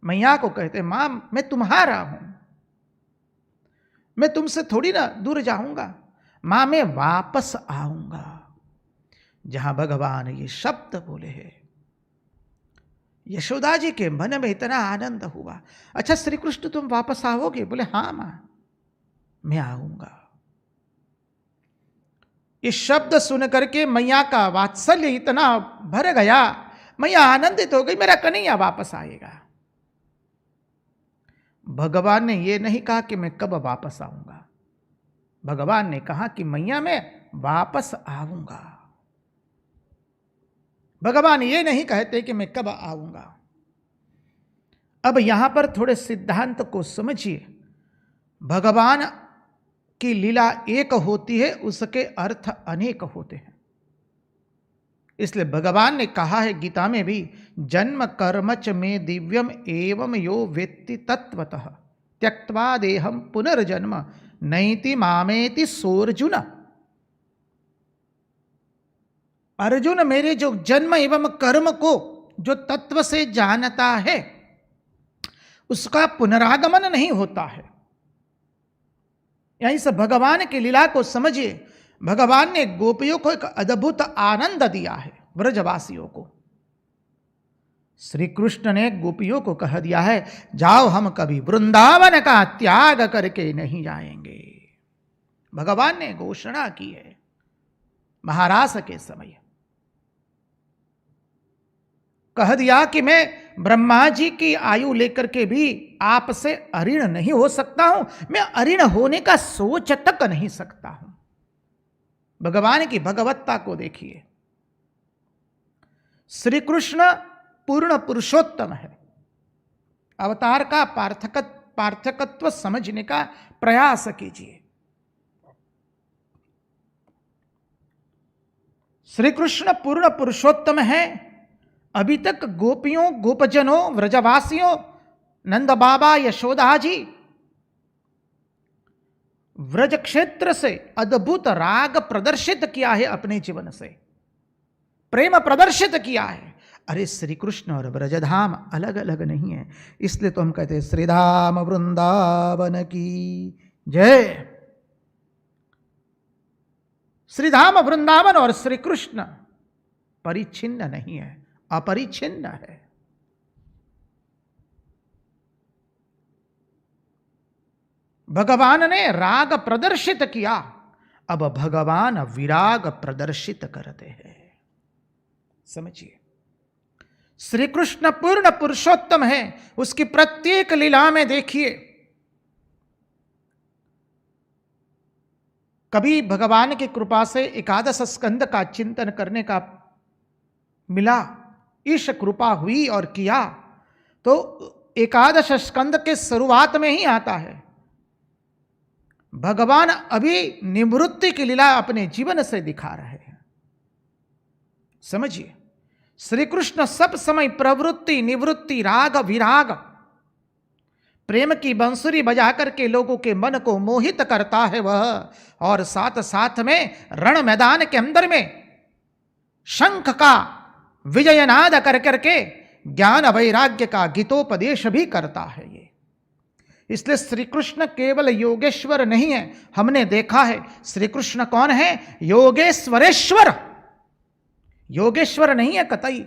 मैया को कहते, मां मैं तुम्हारा हूं, मैं तुमसे थोड़ी ना दूर जाऊंगा, मां मैं वापस आऊंगा। जहां भगवान ये शब्द बोले हैं, यशोदा जी के मन में इतना आनंद हुआ। अच्छा श्री कृष्ण तुम वापस आओगे? बोले हाँ मां मैं आऊंगा। ये शब्द सुन करके मैया का वात्सल्य इतना भर गया, मैया आनंदित हो गई, मेरा कन्हैया वापस आएगा। भगवान ने यह नहीं कहा कि मैं कब वापस आऊंगा, भगवान ने कहा कि मैया मैं वापस आऊंगा। भगवान ये नहीं कहते कि मैं कब आऊंगा। अब यहां पर थोड़े सिद्धांत को समझिए। भगवान की लीला एक होती है, उसके अर्थ अनेक होते हैं। इसलिए भगवान ने कहा है गीता में भी, जन्म कर्मच में दिव्यम एवं यो वेत्ति तत्वतः त्यक्त्वा देहम पुनर्जन्म नैति मामेति सोर्जुन। अर्जुन मेरे जो जन्म एवं कर्म को जो तत्व से जानता है, उसका पुनरागमन नहीं होता है। यहीं से भगवान की लीला को समझिए। भगवान ने गोपियों को एक अद्भुत आनंद दिया है, व्रजवासियों को। श्री कृष्ण ने गोपियों को कह दिया है, जाओ हम कभी वृंदावन का त्याग करके नहीं जाएंगे। भगवान ने घोषणा की है महारास के समय, कह दिया कि मैं ब्रह्मा जी की आयु लेकर के भी आपसे अऋण नहीं हो सकता हूं, मैं अऋण होने का सोच तक नहीं सकता हूं। भगवान की भगवत्ता को देखिए। श्री कृष्ण पूर्ण पुरुषोत्तम है। अवतार का पार्थकत्व समझने का प्रयास कीजिए। श्री कृष्ण पूर्ण पुरुषोत्तम है। अभी तक गोपियों, गोपजनों, व्रजवासियों, नंद बाबा, यशोदा जी व्रज क्षेत्र से अद्भुत राग प्रदर्शित किया है, अपने जीवन से प्रेम प्रदर्शित किया है। अरे श्री कृष्ण और ब्रजधाम अलग अलग नहीं है। इसलिए तो हम कहते हैं श्रीधाम वृंदावन की जय। श्रीधाम वृंदावन और श्री कृष्ण परिच्छिन्न नहीं है, अपरिच्छिन्न है। भगवान ने राग प्रदर्शित किया, अब भगवान विराग प्रदर्शित करते हैं। समझिए, श्री कृष्ण पूर्ण पुरुषोत्तम है। उसकी प्रत्येक लीला में देखिए, कभी भगवान की कृपा से एकादश स्कंद का चिंतन करने का मिला, ईश कृपा हुई और किया, तो एकादश स्कंद के शुरुआत में ही आता है, भगवान अभी निवृत्ति की लीला अपने जीवन से दिखा रहे हैं। समझिए, श्री कृष्ण सब समय प्रवृत्ति, निवृत्ति, राग, विराग, प्रेम की बंसुरी बजा करके लोगों के मन को मोहित करता है वह, और साथ साथ में रण मैदान के अंदर में शंख का विजयनाद कर करके ज्ञान वैराग्य का गीतोपदेश भी करता है ये। इसलिए श्री कृष्ण केवल योगेश्वर नहीं है। हमने देखा है श्री कृष्ण कौन है? योगेश्वरेश्वर। योगेश्वर नहीं है कतई,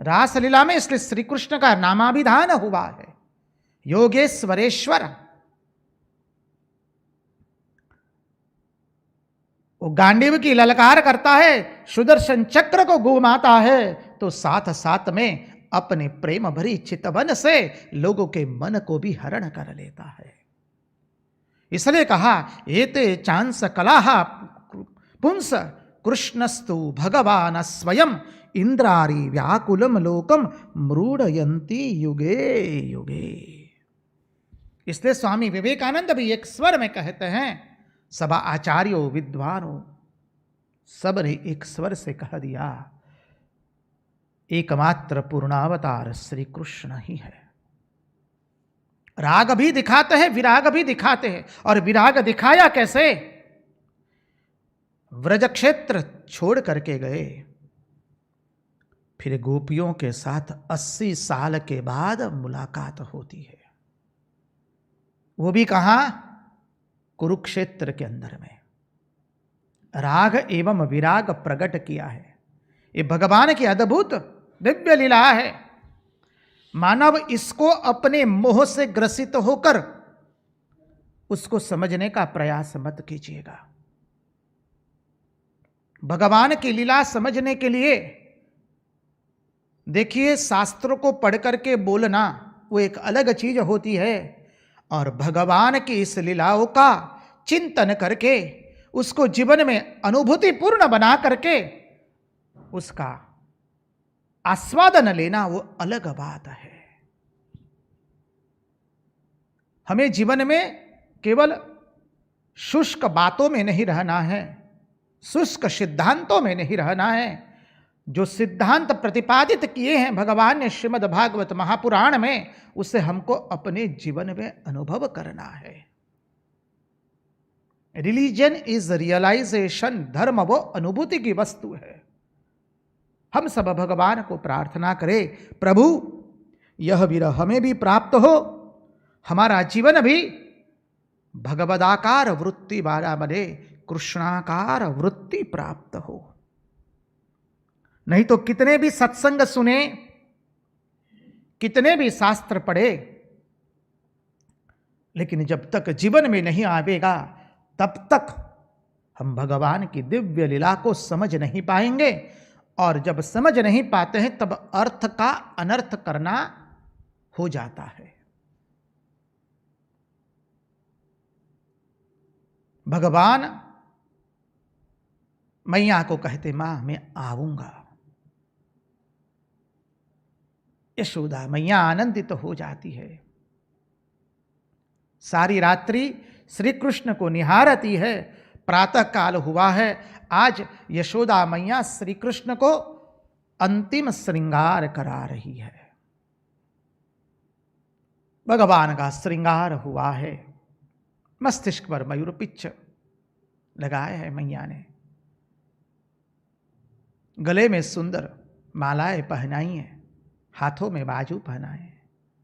रासलीला में इसलिए श्री कृष्ण का नामाभिधान हुआ है योगेश्वरेश्वर। वो गांडीव की ललकार करता है, सुदर्शन चक्र को घुमाता है, तो साथ साथ में अपने प्रेम भरी चितवन से लोगों के मन को भी हरण कर लेता है। इसलिए कहा एते चांस कलाहा पुंस कृष्णस्तु भगवान स्वयं इंद्रारी व्याकुलम लोकम मृडयंती युगे युगे। इसलिए स्वामी विवेकानंद भी एक स्वर में कहते हैं, सब आचार्यों विद्वानों सब ने एक स्वर से कह दिया, एकमात्र पूर्णावतार श्री कृष्ण ही है। राग भी दिखाते हैं, विराग भी दिखाते हैं। और विराग दिखाया कैसे? व्रज क्षेत्र छोड़ करके गए, फिर गोपियों के साथ 80 साल के बाद मुलाकात होती है। वो भी कहां? कुरुक्षेत्र के अंदर में। राग एवं विराग प्रकट किया है। ये भगवान की अद्भुत दिव्य लीला है। मानव इसको अपने मोह से ग्रसित होकर उसको समझने का प्रयास मत कीजिएगा। भगवान की लीला समझने के लिए देखिए, शास्त्रों को पढ़ करके बोलना वो एक अलग चीज होती है, और भगवान की इस लीलाओं का चिंतन करके उसको जीवन में अनुभूति पूर्ण बना करके उसका आस्वादन लेना वो अलग बात है। हमें जीवन में केवल शुष्क बातों में नहीं रहना है, शुष्क सिद्धांतों में नहीं रहना है। जो सिद्धांत प्रतिपादित किए हैं भगवान ने श्रीमद् भागवत महापुराण में, उसे हमको अपने जीवन में अनुभव करना है। रिलीजन इज रियलाइजेशन, धर्म वो अनुभूति की वस्तु है। हम सब भगवान को प्रार्थना करें, प्रभु यह विरह हमें भी प्राप्त हो, हमारा जीवन भी भगवदाकार वृत्ति वाला बने, कृष्णाकार वृत्ति प्राप्त हो। नहीं तो कितने भी सत्संग सुने, कितने भी शास्त्र पढ़े, लेकिन जब तक जीवन में नहीं आवेगा तब तक हम भगवान की दिव्य लीला को समझ नहीं पाएंगे। और जब समझ नहीं पाते हैं तब अर्थ का अनर्थ करना हो जाता है। भगवान मैया को कहते, मां मैं आऊंगा। यशोदा मैया आनंदित तो हो जाती है, सारी रात्रि श्री कृष्ण को निहारती है। प्रातः काल हुआ है, आज यशोदा मैया श्री कृष्ण को अंतिम श्रृंगार करा रही है। भगवान का श्रृंगार हुआ है, मस्तिष्क पर मयूर पिच्छ लगाया है मैया ने, गले में सुंदर मालाएं पहनाई है, हाथों में बाजू पहनाए,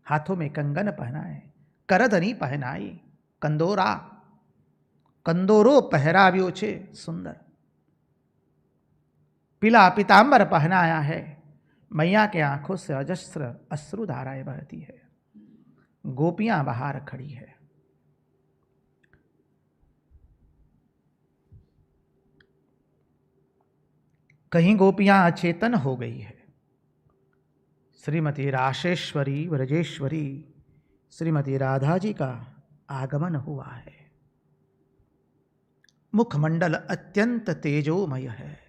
हाथों में कंगन पहनाए, करधनी पहनाई, कंदोरो पहराव्यो छे सुंदर, पीला पीतांबर पहनाया है। मैया के आंखों से अजस्र अश्रुधाराएं बहती है, गोपियां बाहर खड़ी है। कहीं गोपियां अचेतन हो गई है। श्रीमती राशेश्वरी व्रजेश्वरी श्रीमती राधा जी का आगमन हुआ है। मुखमंडल अत्यंत तेजोमय है,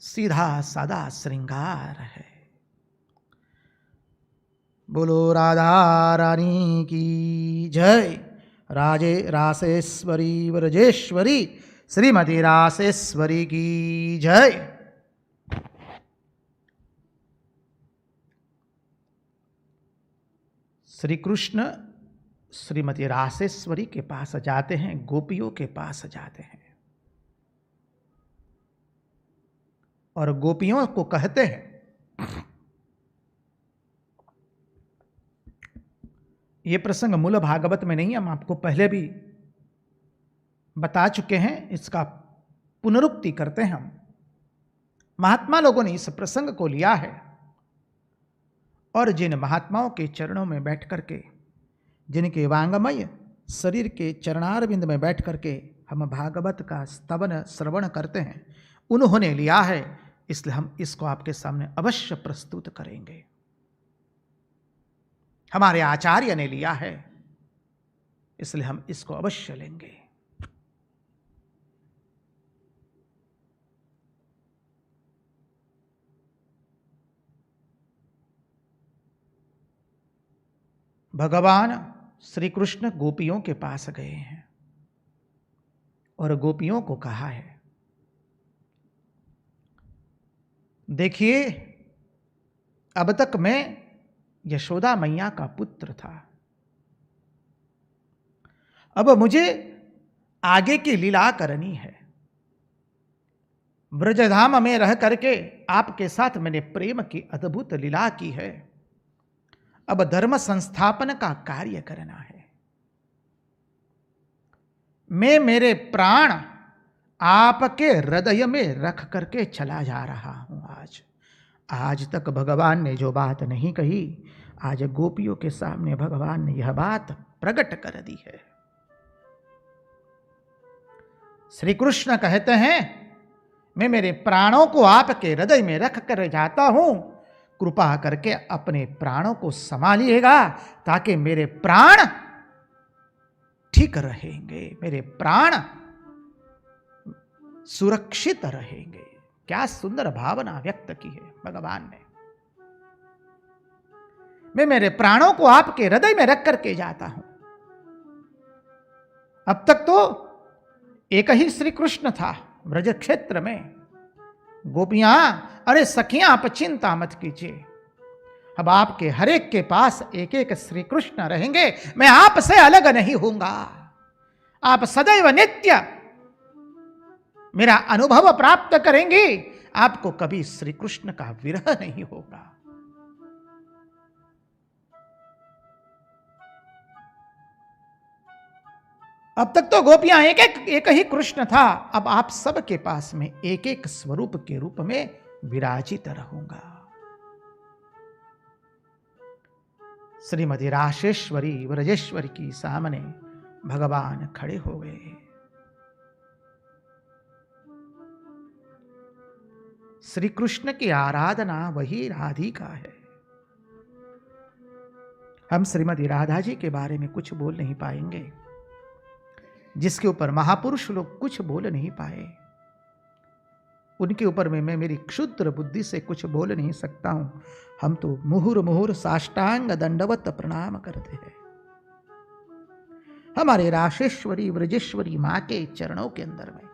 सीधा सादा श्रृंगार है। बोलो राधा रानी की जय। राजे रासेश्वरी व्रजेश्वरी श्रीमती रासेश्वरी की जय। श्री कृष्ण श्रीमती रासेश्वरी के पास जाते हैं, गोपियों के पास जाते हैं और गोपियों को कहते हैं। ये प्रसंग मूल भागवत में नहीं, हम आपको पहले भी बता चुके हैं, इसका पुनरुक्ति करते हैं हम। महात्मा लोगों ने इस प्रसंग को लिया है और जिन महात्माओं के चरणों में बैठ करके, जिनके वांगमय शरीर के चरणारविंद में बैठ करके हम भागवत का स्तवन श्रवण करते हैं, उन्होंने लिया है, इसलिए हम इसको आपके सामने अवश्य प्रस्तुत करेंगे। हमारे आचार्य ने लिया है, इसलिए हम इसको अवश्य लेंगे। भगवान श्री कृष्ण गोपियों के पास गए हैं और गोपियों को कहा है, देखिए, अब तक मैं यशोदा मैया का पुत्र था, अब मुझे आगे की लीला करनी है। ब्रजधाम में रह करके आपके साथ मैंने प्रेम की अद्भुत लीला की है, अब धर्म संस्थापन का कार्य करना है। मैं मेरे प्राण आपके हृदय में रख करके चला जा रहा हूं। आज तक भगवान ने जो बात नहीं कही, आज गोपियों के सामने भगवान ने यह बात प्रकट कर दी है। श्री कृष्ण कहते हैं, मैं मेरे प्राणों को आपके हृदय में रख कर जाता हूं, कृपा करके अपने प्राणों को संभालिएगा ताकि मेरे प्राण ठीक रहेंगे, मेरे प्राण सुरक्षित रहेंगे। क्या सुंदर भावना व्यक्त की है भगवान ने। मैं मेरे प्राणों को आपके हृदय में रख करके जाता हूं। अब तक तो एक ही श्री कृष्ण था ब्रज क्षेत्र में। गोपियां, अरे सखियां, आप चिंता मत कीजिए, अब आपके हर एक के पास एक एक श्री कृष्ण रहेंगे, मैं आपसे अलग नहीं होऊंगा, आप सदैव नित्य मेरा अनुभव प्राप्त करेंगी, आपको कभी श्री कृष्ण का विरह नहीं होगा। अब तक तो गोपियां एक ही कृष्ण था, अब आप सबके पास में एक एक स्वरूप के रूप में विराजित रहूंगा। श्रीमती राशेश्वरी व्रजेश्वरी की सामने भगवान खड़े हो गए। श्री कृष्ण की आराधना वही राधिका है। हम श्रीमती राधा जी के बारे में कुछ बोल नहीं पाएंगे, जिसके ऊपर महापुरुष लोग कुछ बोल नहीं पाए, उनके ऊपर में मैं मेरी क्षुद्र बुद्धि से कुछ बोल नहीं सकता हूं। हम तो मुहुर मुहुर साष्टांग दंडवत प्रणाम करते हैं हमारे राशेश्वरी व्रजेश्वरी मां के चरणों के अंदर में।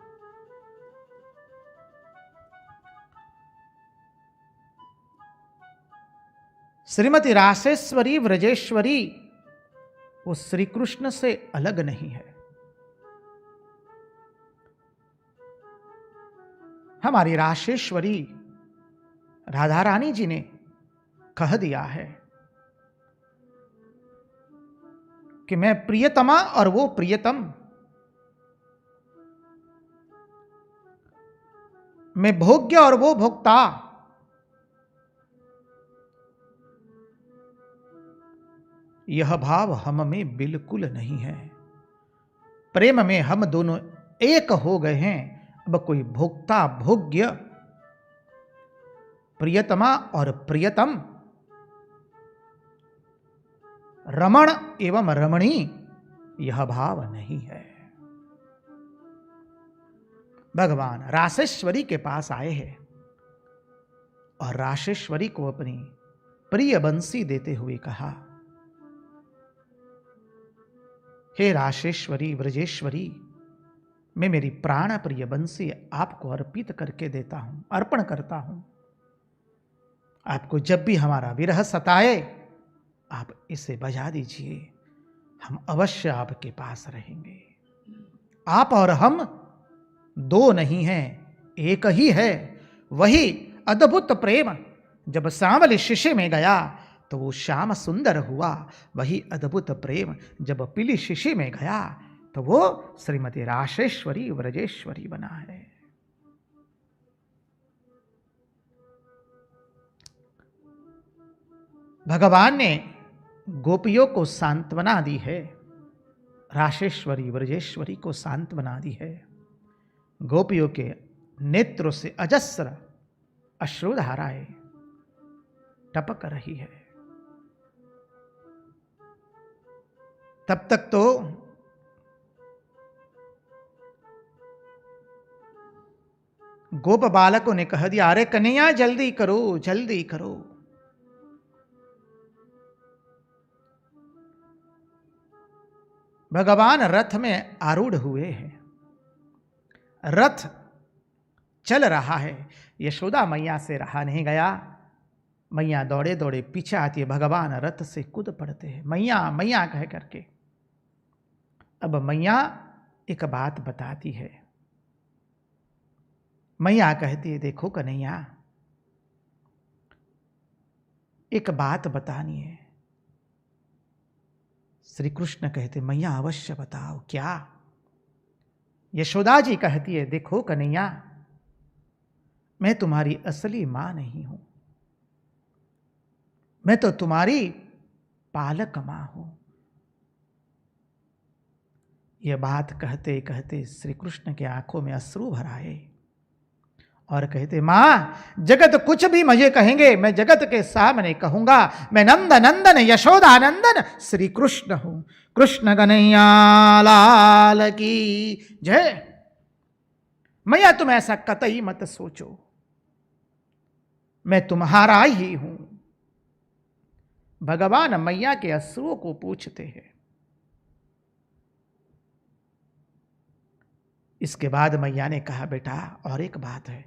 श्रीमती राशेश्वरी व्रजेश्वरी वो श्री कृष्ण से अलग नहीं है। हमारी राशेश्वरी राधा रानी जी ने कह दिया है कि मैं प्रियतमा और वो प्रियतम, मैं भोग्य और वो भोक्ता, यह भाव हम में बिल्कुल नहीं है। प्रेम में हम दोनों एक हो गए हैं। अब कोई भोक्ता भोग्य, प्रियतमा और प्रियतम, रमण एवं रमणी, यह भाव नहीं है। भगवान राशेश्वरी के पास आए हैं और राशेश्वरी को अपनी प्रिय बंसी देते हुए कहा, हे राशेश्वरी व्रजेश्वरी, मैं मेरी प्राण प्रिय बंसी आपको अर्पित करके देता हूं, अर्पण करता हूं। आपको जब भी हमारा विरह सताए, आप इसे बजा दीजिए, हम अवश्य आपके पास रहेंगे। आप और हम दो नहीं हैं, एक ही है। वही अद्भुत प्रेम जब सांवली शीशे में गया तो वो श्याम सुंदर हुआ। वही अद्भुत प्रेम जब पीली शीशे में गया तो वो श्रीमती राशेश्वरी व्रजेश्वरी बना है। भगवान ने गोपियों को सांत्वना दी है, राशेश्वरी व्रजेश्वरी को सांत्वना दी है। गोपियों के नेत्रों से अजस्र अश्रुधाराएं टपक रही है। तब तक तो गोप बालकों ने कह दिया, अरे कन्हैया जल्दी करो जल्दी करो। भगवान रथ में आरूढ़ हुए हैं, रथ चल रहा है। यशोदा मैया से रहा नहीं गया, मैया दौड़े दौड़े पीछे आती है, भगवान रथ से कूद पड़ते हैं, मैया मैया कह करके। अब मैया एक बात बताती है, मैया कहती है, देखो कन्हैया एक बात बतानी है। श्री कृष्ण कहते, मैया अवश्य बताओ क्या। यशोदा जी कहती है, देखो कन्हैया मैं तुम्हारी असली मां नहीं हूं, मैं तो तुम्हारी पालक मां हूं। यह बात कहते कहते श्री कृष्ण के आंखों में अश्रु भर आए और कहते, मां जगत कुछ भी मुझे कहेंगे, मैं जगत के सामने कहूंगा मैं नंद नंदन यशोदा नंदन श्री कृष्ण हूं। कृष्ण कन्हैया लाल की जय। मैया तुम ऐसा कतई मत सोचो, मैं तुम्हारा ही हूं। भगवान मैया के अश्रुओं को पूछते हैं। इसके बाद मैया ने कहा, बेटा और एक बात है।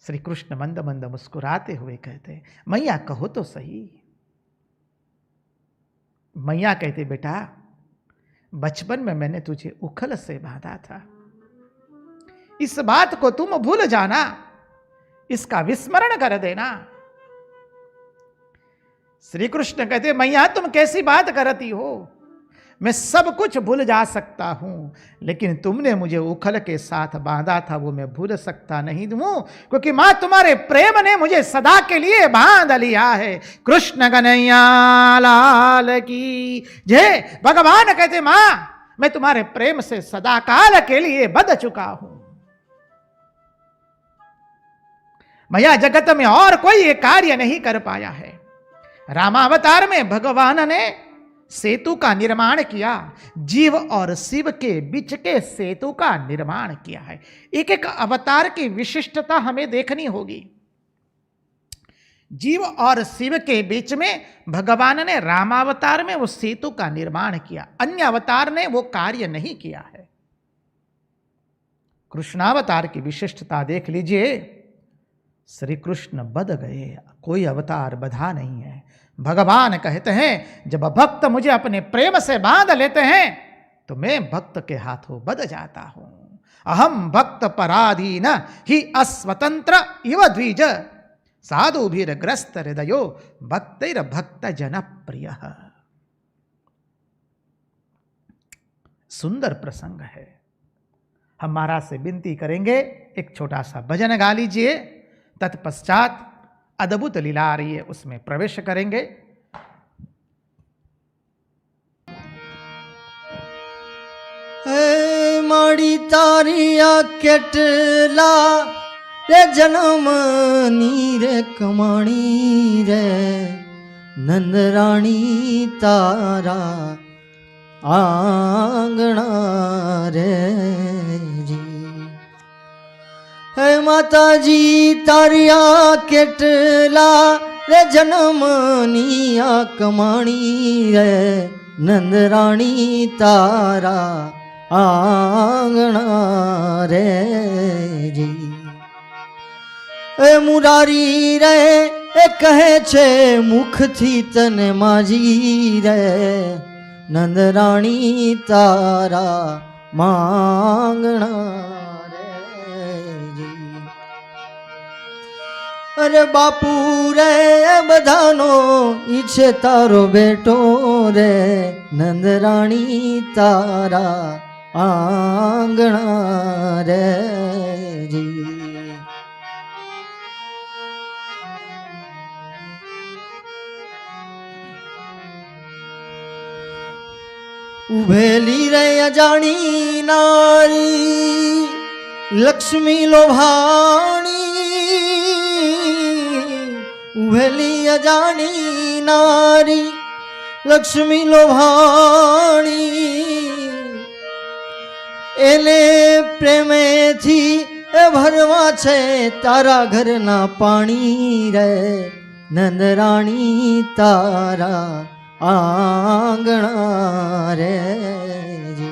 श्री कृष्ण मंद मंद मुस्कुराते हुए कहते, मैया कहो तो सही। मैया कहते, बेटा बचपन में मैंने तुझे उखल से बांधा था, इस बात को तुम भूल जाना, इसका विस्मरण कर देना। श्री कृष्ण कहते, मैया तुम कैसी बात करती हो, मैं सब कुछ भूल जा सकता हूं, लेकिन तुमने मुझे उखल के साथ बांधा था वो मैं भूल सकता नहीं हूं, क्योंकि मां तुम्हारे प्रेम ने मुझे सदा के लिए बांध लिया है। कृष्ण कन्हैया लाल की जय। भगवान कहते, मां मैं तुम्हारे प्रेम से सदा काल के लिए बंध चुका हूं। मैया जगत में और कोई ये कार्य नहीं कर पाया है। रामावतार में भगवान ने सेतु का निर्माण किया, जीव और शिव के बीच के सेतु का निर्माण किया है। एक एक अवतार की विशिष्टता हमें देखनी होगी। जीव और शिव के बीच में भगवान ने रामावतार में वो सेतु का निर्माण किया, अन्य अवतार ने वो कार्य नहीं किया है। कृष्णावतार की विशिष्टता देख लीजिए, श्री कृष्ण बध गए, कोई अवतार बधा नहीं है। भगवान कहते हैं, जब भक्त मुझे अपने प्रेम से बांध लेते हैं तो मैं भक्त के हाथों बध जाता हूं। अहम भक्त पराधीन ही अस्वतंत्र इव द्विज, साधु भीर ग्रस्त हृदयो भक्तिर भक्त जन प्रिय। सुंदर प्रसंग है। हम महाराज से विनती करेंगे, एक छोटा सा भजन गा लीजिए, तत्पश्चात अद्भुत लीला आ रही है उसमें प्रवेश करेंगे। माड़ी तारिया केटला रे जन्म नीर कमाणी रे, नंद रानी तारा आंगना रे जी। है माता जी तारिया केटला रे जन्म निया कमाणी रे, नंद रानी तारा आंगना रे जी। ए मुरारी रे ए कहे छे मुख थी तने माजी रे, नंद रानी तारा मांगना अरे बापू रे बधानो ईछे तारो बेटो रे, नंद रानी तारा आंगना रे जी। उभेली रे अजाणी नारी लक्ष्मी लोभाणी, उभेली अजाणी नारी लक्ष्मी लोभाणी, એને પ્રેમેથી ભરવા છે તારા ઘરના પાણી રે, નંદરાણી તારા આંગણા રે જી.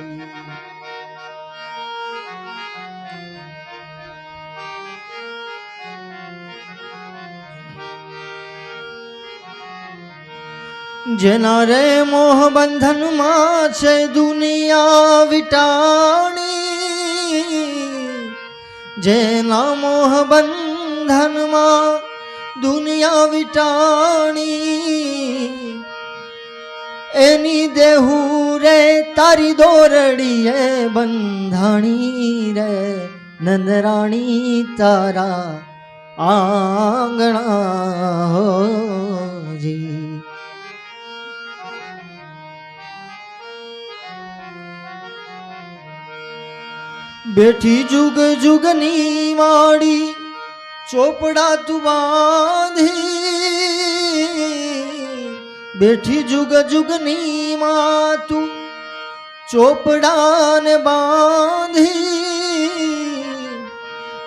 જેના રે મોહ બંધનમાં છે દુનિયા વિટાણી, જેના મોહ બંધનમાં દુનિયા વિટાણી, એની દેહુ રે તારી દોરડીએ બંધાણી રે, નંદરાણી તારા આંગણા હો જી. બેઠી જુગ જુગની માડી ચોપડા તું બાંધી, બેઠી જુગ જુગની માં તું ચોપડા ને બાંધી,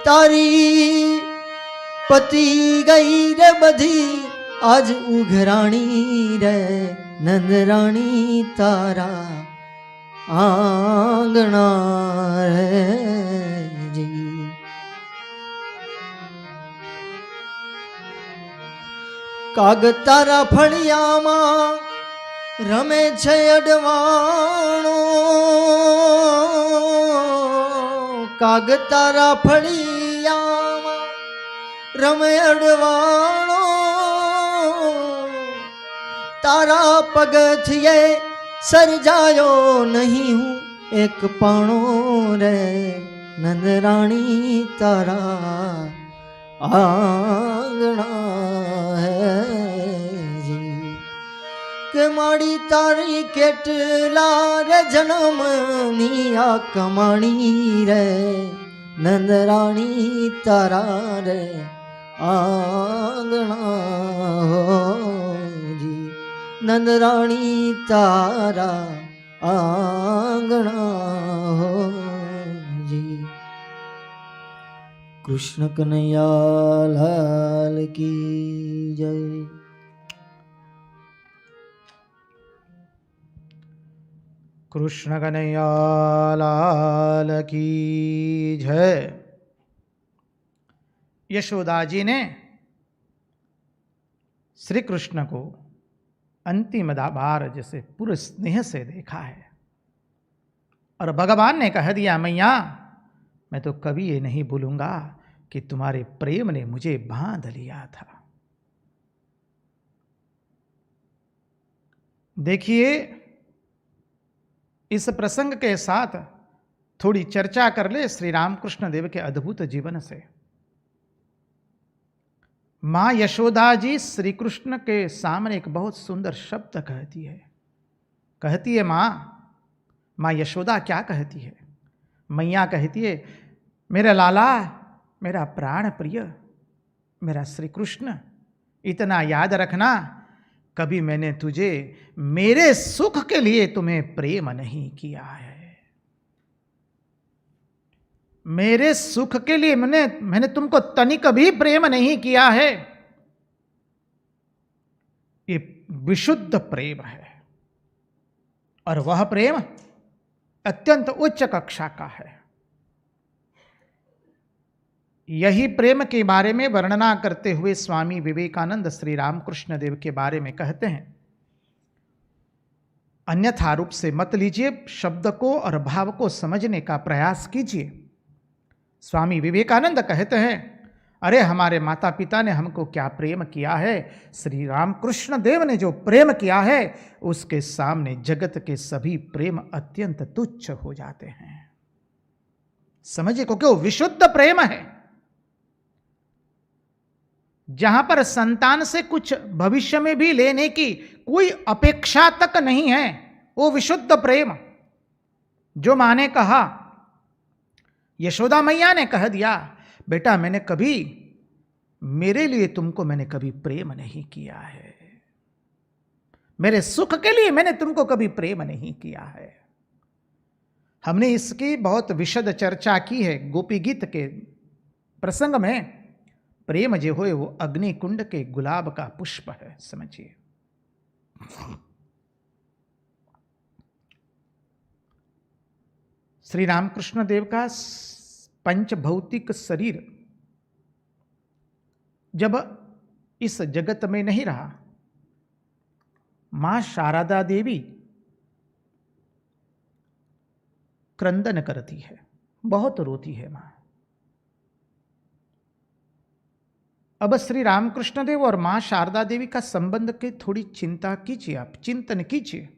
તારી પતિ ગઈ રે બધી આજ ઉઘરાણી રે, નંદરાણી તારા આંગણા રે જી. કાગળ તારા ફળિયામાં રમે છે અડવાણો, કાગળ તારા ફળિયામાં રમે અડવાણો, તારા પગથિયે सरजायो नहीं हूँ एक पाणो रे, नंदराणी तारा आंगणा है जी. के माड़ी तारी केटला रे जन्मनी आ कमाणी रे, नंदराणी तारा रे आंगणा हो जी. नंदराणी तारा आंगणा हो जी. कृष्ण कन्हैया लाल की जय. कृष्ण कन्हैया लाल की जय. यशोदा जी ने श्री कृष्ण को अंतिम बार जैसे पूरे स्नेह से देखा है और भगवान ने कह दिया, मैया मैं तो कभी ये नहीं भूलूंगा कि तुम्हारे प्रेम ने मुझे बांध लिया था. देखिए, इस प्रसंग के साथ थोड़ी चर्चा कर ले श्री रामकृष्ण देव के अद्भुत जीवन से. मां यशोदा जी श्री कृष्ण के सामने एक बहुत सुंदर शब्द कहती है. कहती है मां यशोदा क्या कहती है? मैया कहती है, मेरा लाला, मेरा प्राण प्रिय, मेरा श्री कृष्ण, इतना याद रखना कभी मैंने तुझे मेरे सुख के लिए तुम्हें प्रेम नहीं किया है. मेरे सुख के लिए मैंने तुमको तनिक भी प्रेम नहीं किया है. ये विशुद्ध प्रेम है और वह प्रेम अत्यंत उच्च कक्षा का है. यही प्रेम के बारे में वर्णना करते हुए स्वामी विवेकानंद श्री रामकृष्ण देव के बारे में कहते हैं, अन्यथा रूप से मत लीजिए, शब्द को और भाव को समझने का प्रयास कीजिए. स्वामी विवेकानंद कहते हैं, अरे हमारे माता पिता ने हमको क्या प्रेम किया है, श्री रामकृष्ण देव ने जो प्रेम किया है उसके सामने जगत के सभी प्रेम अत्यंत तुच्छ हो जाते हैं. समझिए, क्योंकि वो विशुद्ध प्रेम है, जहां पर संतान से कुछ भविष्य में भी लेने की कोई अपेक्षा तक नहीं है. वो विशुद्ध प्रेम जो माँ ने कहा, यशोदा मैया ने कह दिया, बेटा मैंने कभी, मेरे लिए तुमको मैंने कभी प्रेम नहीं किया है, मेरे सुख के लिए मैंने तुमको कभी प्रेम नहीं किया है। हमने इसकी बहुत विशद चर्चा की है गोपी गीत के प्रसंग में। प्रेम जो हो वो अग्नि कुंड के गुलाब का पुष्प है, समझिए। श्री रामकृष्ण देव का पंचभौतिक शरीर जब इस जगत में नहीं रहा, मां शारदा देवी क्रंदन करती है, बहुत रोती है मां। अब श्री रामकृष्ण देव और मां शारदा देवी का संबंध की थोड़ी चिंता कीजिए, आप चिंतन कीजिए।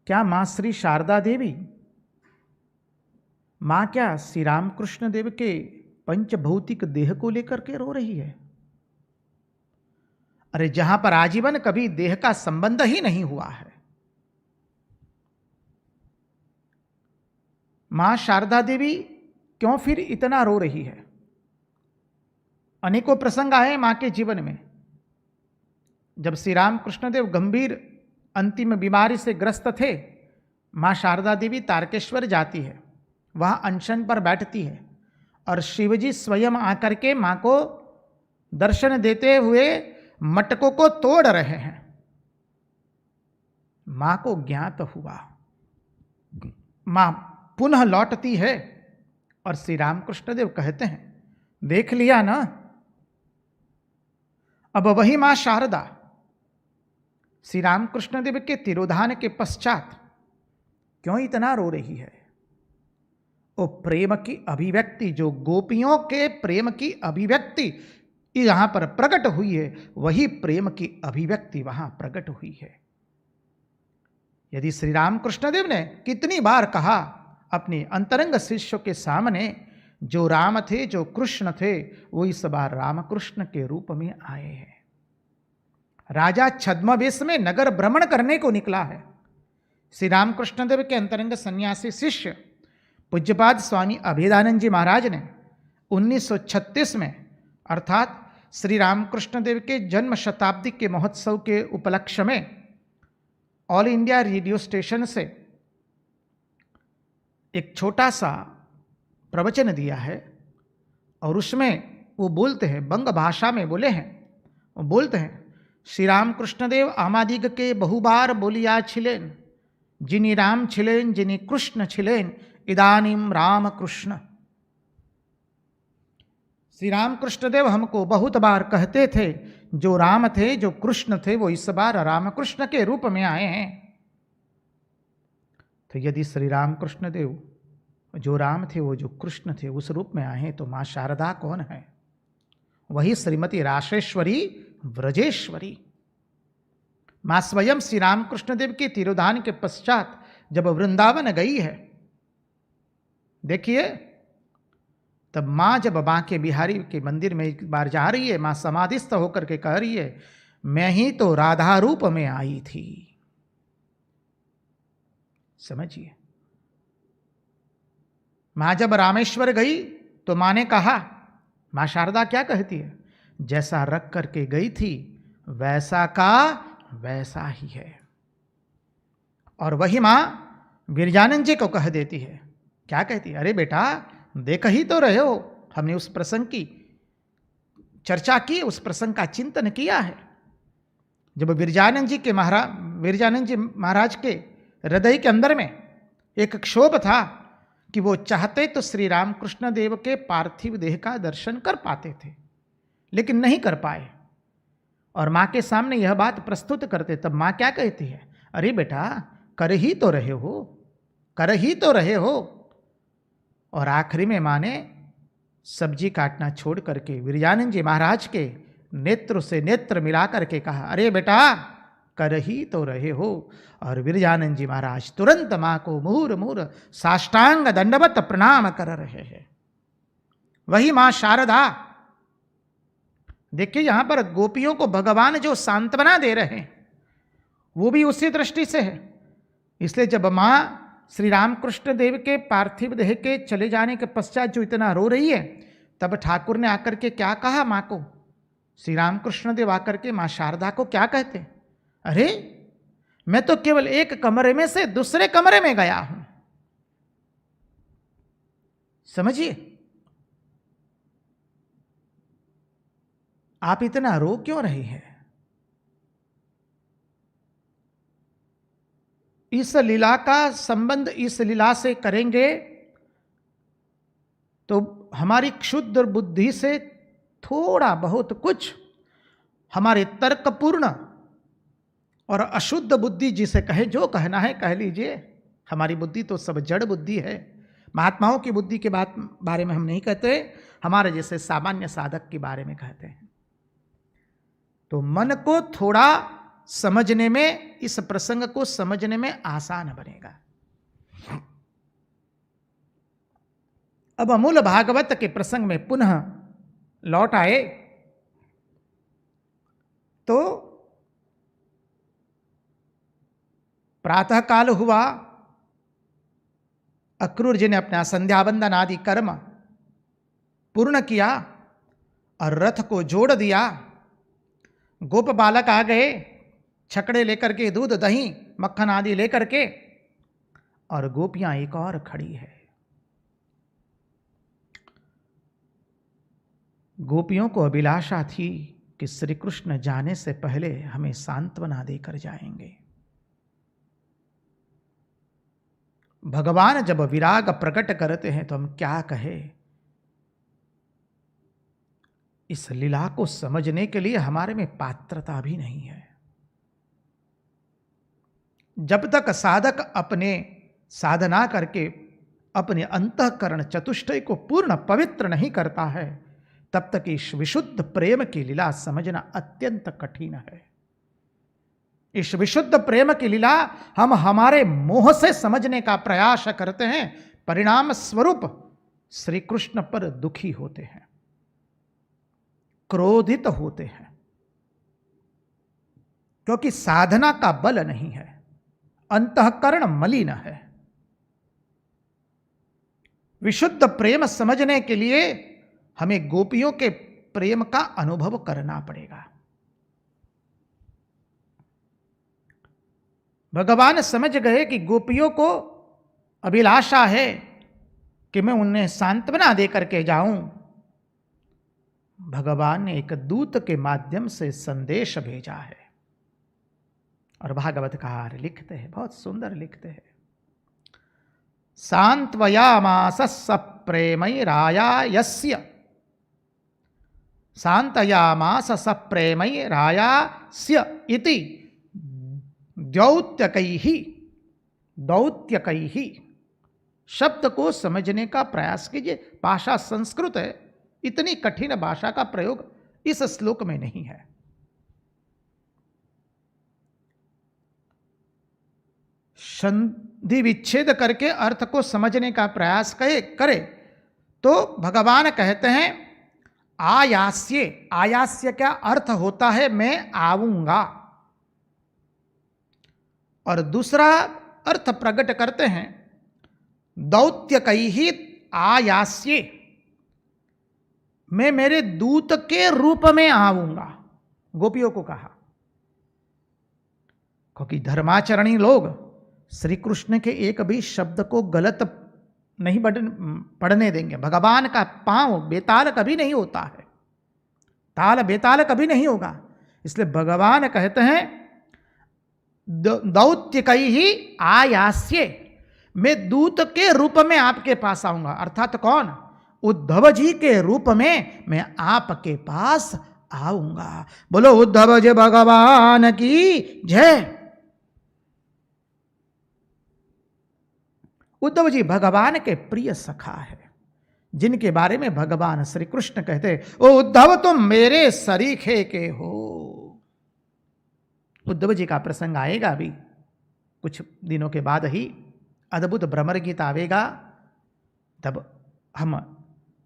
क्या मां श्री शारदा देवी, मां क्या श्री रामकृष्ण देव के पंचभौतिक देह को लेकर के रो रही है? अरे जहां पर आजीवन कभी देह का संबंध ही नहीं हुआ है, मां शारदा देवी क्यों फिर इतना रो रही है? अनेकों प्रसंग आए मां के जीवन में। जब श्री रामकृष्ण देव गंभीर अंतिम बीमारी से ग्रस्त थे, मां शारदा देवी तारकेश्वर जाती है, वहां अनशन पर बैठती है और शिवजी स्वयं आकर के मां को दर्शन देते हुए मटकों को तोड़ रहे हैं। मां को ज्ञात हुआ, मां पुनः लौटती है और श्री रामकृष्ण देव कहते हैं, देख लिया ना, अब वही मां शारदा श्री रामकृष्ण देव के तिरोधान के पश्चात क्यों इतना रो रही है? वो प्रेम की अभिव्यक्ति, जो गोपियों के प्रेम की अभिव्यक्ति यहां पर प्रकट हुई है, वही प्रेम की अभिव्यक्ति वहां प्रकट हुई है। यदि श्री रामकृष्ण देव ने कितनी बार कहा अपने अंतरंग शिष्यों के सामने, जो राम थे, जो कृष्ण थे, वो इस बार रामकृष्ण के रूप में आए हैं। राजा छद्मवेश में नगर भ्रमण करने को निकला है। श्री रामकृष्ण देव के अंतरंग सन्यासी शिष्य पूज्यपाद स्वामी अभेदानंद जी महाराज ने 1936 में, अर्थात श्री रामकृष्ण देव के जन्म शताब्दी के महोत्सव के उपलक्ष्य में ऑल इंडिया रेडियो स्टेशन से एक छोटा सा प्रवचन दिया है और उसमें वो बोलते हैं, बंग भाषा में बोले हैं, वो बोलते हैं, श्री रामकृष्ण देव आमादिग के बहुबार बोलिया छिलेन, जिनी राम छिलेन जिनी कृष्ण छिलेन, इदानीम राम कृष्ण। श्री रामकृष्ण देव हमको बहुत बार कहते थे, जो राम थे, जो कृष्ण थे, वो इस बार रामकृष्ण के रूप में आए हैं। तो यदि श्री रामकृष्ण देव जो राम थे, वो जो कृष्ण थे, उस रूप में आए हैं, तो मां शारदा कौन है? वही श्रीमती राशेश्वरी व्रजेश्वरी। मां स्वयं श्री रामकृष्ण देव के तिरोधान के पश्चात जब वृंदावन गई है, देखिए, तब मां जब बांके बिहारी के मंदिर में एक बार जा रही है, मां समाधिस्थ होकर के कह रही है, मैं ही तो राधा रूप में आई थी। समझिए, मां जब रामेश्वर गई तो मां ने कहा, मां शारदा क्या कहती है, जैसा रख करके गई थी वैसा का वैसा ही है। और वही मां गिरिजानंद जी को कह देती है, क्या कहती है, अरे बेटा देख ही तो रहे हो, हमने उस प्रसंग की चर्चा की, उस प्रसंग का चिंतन किया है। जब गिरिजानंद जी महाराज के हृदय के अंदर में एक क्षोभ था कि वो चाहते तो श्री रामकृष्ण देव के पार्थिव देह का दर्शन कर पाते थे, लेकिन नहीं कर पाए, और मां के सामने यह बात प्रस्तुत करते, तब मां क्या कहती है, अरे बेटा कर ही तो रहे हो, कर ही तो रहे हो। और आखिरी में मां ने सब्जी काटना छोड़ करके गिरिजानंद जी महाराज के नेत्र से नेत्र मिला करके कहा, अरे बेटा कर ही तो रहे हो। और गिरिजानंद जी महाराज तुरंत मां को मुहुर मुहुर साष्टांग दंडवत प्रणाम कर रहे हैं। वही मां शारदा, देखिए यहां पर गोपियों को भगवान जो सांत्वना दे रहे हैं, वो भी उसी दृष्टि से है। इसलिए जब माँ श्री रामकृष्ण देव के पार्थिव देह के चले जाने के पश्चात जो इतना रो रही है, तब ठाकुर ने आकर के क्या कहा माँ को? श्री रामकृष्ण देव आकर के माँ शारदा को क्या कहते? अरे मैं तो केवल एक कमरे में से दूसरे कमरे में गया हूं, समझिए। आप इतना रो क्यों रही है? इस लीला का संबंध इस लीला से करेंगे तो हमारी क्षुद्र बुद्धि से थोड़ा बहुत कुछ, हमारे तर्कपूर्ण और अशुद्ध बुद्धि जिसे कहे, जो कहना है कह लीजिए, हमारी बुद्धि तो सब जड़ बुद्धि है। महात्माओं की बुद्धि के बारे में हम नहीं कहते, हमारे जैसे सामान्य साधक के बारे में कहते हैं। तो मन को थोड़ा समझने में, इस प्रसंग को समझने में आसान बनेगा। अब अमूल भागवत के प्रसंग में पुनः लौट आए तो प्रातः काल हुआ, अक्रूर जी ने अपना संध्या वंदन आदि कर्म पूर्ण किया और रथ को जोड़ दिया। गोप बालक आ गए छकड़े लेकर के, दूध दही मक्खन आदि लेकर के, और गोपियां एक और खड़ी है। गोपियों को अभिलाषा थी कि श्री कृष्ण जाने से पहले हमें सांत्वना देकर जाएंगे। भगवान जब विराग प्रकट करते हैं तो हम क्या कहें? इस लीला को समझने के लिए हमारे में पात्रता भी नहीं है। जब तक साधक अपने साधना करके अपने अंतःकरण चतुष्टय को पूर्ण पवित्र नहीं करता है, तब तक इस विशुद्ध प्रेम की लीला समझना अत्यंत कठिन है। इस विशुद्ध प्रेम की लीला हम हमारे मोह से समझने का प्रयास करते हैं, परिणाम स्वरूप श्री कृष्ण पर दुखी होते हैं, क्रोधित होते हैं, क्योंकि साधना का बल नहीं है, अंतःकरण मलिन है। विशुद्ध प्रेम समझने के लिए हमें गोपियों के प्रेम का अनुभव करना पड़ेगा। भगवान समझ गए कि गोपियों को अभिलाषा है कि मैं उन्हें सांत्वना देकर के जाऊं। भगवान ने एक दूत के माध्यम से संदेश भेजा है, और भागवतकार लिखते हैं, बहुत सुंदर लिखते हैं, सांत्वयामास सप्रेमैराया यस्य, सांतयामास सप्रेमैरायास्य इति दौत्यकैहि। शब्द को समझने का प्रयास कीजिए। भाषा संस्कृत है, इतनी कठिन भाषा का प्रयोग इस श्लोक में नहीं है। संधि विच्छेद करके अर्थ को समझने का प्रयास करे तो भगवान कहते हैं आयास्य। आयास्य क्या अर्थ होता है? मैं आऊंगा। और दूसरा अर्थ प्रकट करते हैं दौत्यकैहि आयास्ये, मैं मेरे दूत के रूप में आऊंगा। गोपियों को कहा, क्योंकि धर्माचरणी लोग श्री कृष्ण के एक भी शब्द को गलत नहीं पढ़ने देंगे। भगवान का पांव बेताल कभी नहीं होता है, ताल बेताल कभी नहीं होगा। इसलिए भगवान कहते हैं दौत्यकैहि आयास्ये, मैं दूत के रूप में आपके पास आऊंगा। अर्थात कौन? उद्धव जी के रूप में मैं आपके पास आऊंगा। बोलो उद्धव जी भगवान की जय। उद्धव जी भगवान के प्रिय सखा है, जिनके बारे में भगवान श्री कृष्ण कहते, ओ उद्धव तुम मेरे सरीखे के हो। उद्धव जी का प्रसंग आएगा अभी कुछ दिनों के बाद ही, अद्भुत भ्रमर गीत आवेगा, तब हम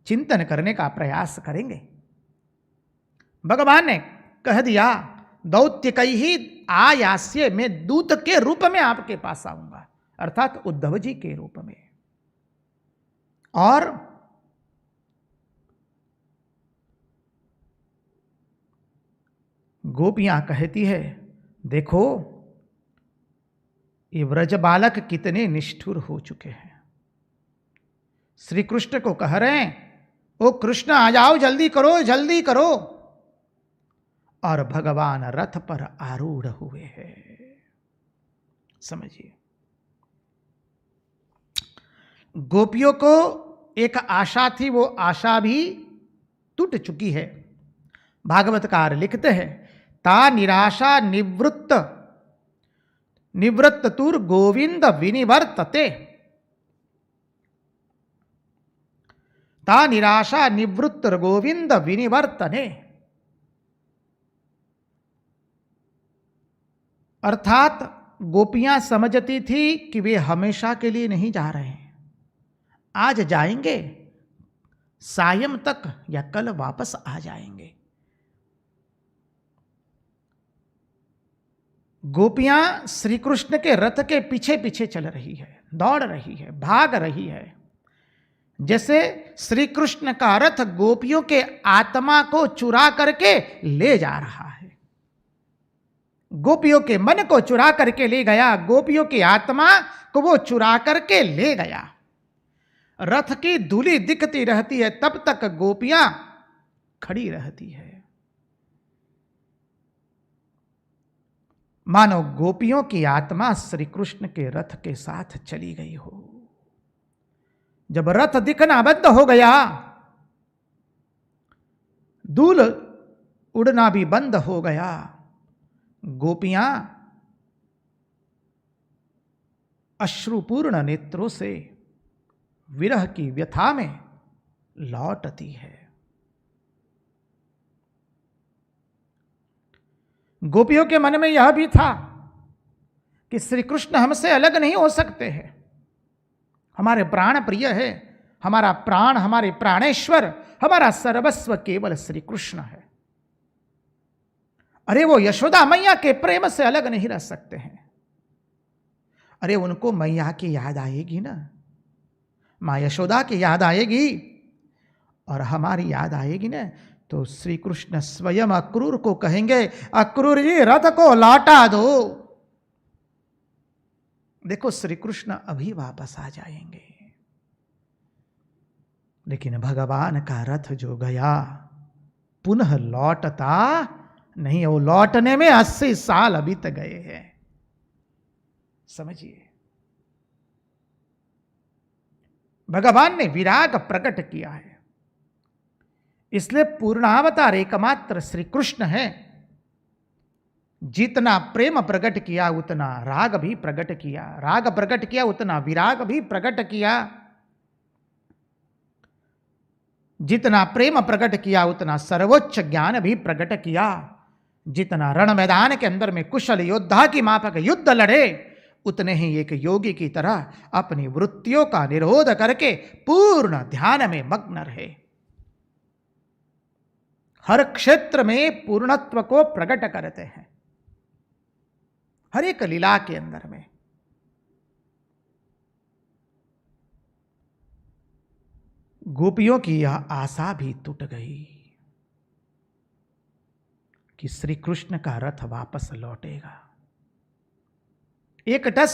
चिंतन करने का प्रयास करेंगे। भगवान ने कह दिया दौत्य कई ही आयास्य, मैं दूत के रूप में आपके पास आऊंगा, अर्थात उद्धव जी के रूप में। और गोपियां कहती है, देखो ये व्रज बालक कितने निष्ठुर हो चुके हैं। श्री कृष्ण को कह रहे हैं, ओ कृष्ण आ जाओ, जल्दी करो जल्दी करो। और भगवान रथ पर आरूढ़ हुए हैं। समझिए, गोपियों को एक आशा थी, वो आशा भी टूट चुकी है। भागवतकार लिखते हैं, ता निराशा निवृत्त तुर गोविंद विनिवर्तते। ता निराशा निवृत्त गोविंद विनिवर्तने। अर्थात गोपियां समझती थी कि वे हमेशा के लिए नहीं जा रहे हैं, आज जाएंगे, सायं तक या कल वापस आ जाएंगे। गोपियां श्री कृष्ण के रथ के पीछे पीछे चल रही है, दौड़ रही है, भाग रही है। जैसे श्री कृष्ण का रथ गोपियों के आत्मा को चुरा करके ले जा रहा है, गोपियों के मन को चुरा करके ले गया, गोपियों की आत्मा को वो चुरा करके ले गया। रथ की धूली दिखती रहती है, तब तक गोपियां खड़ी रहती है, मानो गोपियों की आत्मा श्री कृष्ण के रथ के साथ चली गई हो। जब रथ दिखना बंद हो गया, धूल उड़ना भी बंद हो गया, गोपियां अश्रुपूर्ण नेत्रों से विरह की व्यथा में लौटती है। गोपियों के मन में यह भी था कि श्री कृष्ण हमसे अलग नहीं हो सकते हैं, हमारे प्राण प्रिय है, हमारा प्राण, हमारे प्राणेश्वर, हमारा सर्वस्व केवल श्री कृष्ण है। अरे वो यशोदा मैया के प्रेम से अलग नहीं रह सकते हैं। अरे उनको मैया की याद आएगी ना, मां यशोदा की याद आएगी और हमारी याद आएगी ना, तो श्री कृष्ण स्वयं अक्रूर को कहेंगे, अक्रूर जी रथ को लौटा दो। देखो श्री कृष्ण अभी वापस आ जाएंगे। लेकिन भगवान का रथ जो गया पुनः लौटता नहीं, वो लौटने में 80 साल बीत गए हैं। समझिए, भगवान ने विराग प्रकट किया है, इसलिए पूर्णावतार एकमात्र श्री कृष्ण है। जितना प्रेम प्रकट किया उतना राग भी प्रकट किया, राग प्रकट किया उतना विराग भी प्रकट किया। जितना प्रेम प्रकट किया उतना सर्वोच्च ज्ञान भी प्रकट किया। जितना रण मैदान के अंदर में कुशल योद्धा की माफक युद्ध लड़े, उतने ही एक योगी की तरह अपनी वृत्तियों का निरोध करके पूर्ण ध्यान में मग्न रहे। हर क्षेत्र में पूर्णत्व को प्रकट करते हैं, हर एक लीला के अंदर में। गोपियों की यह आशा भी टूट गई कि श्री कृष्ण का रथ वापस लौटेगा। एक टस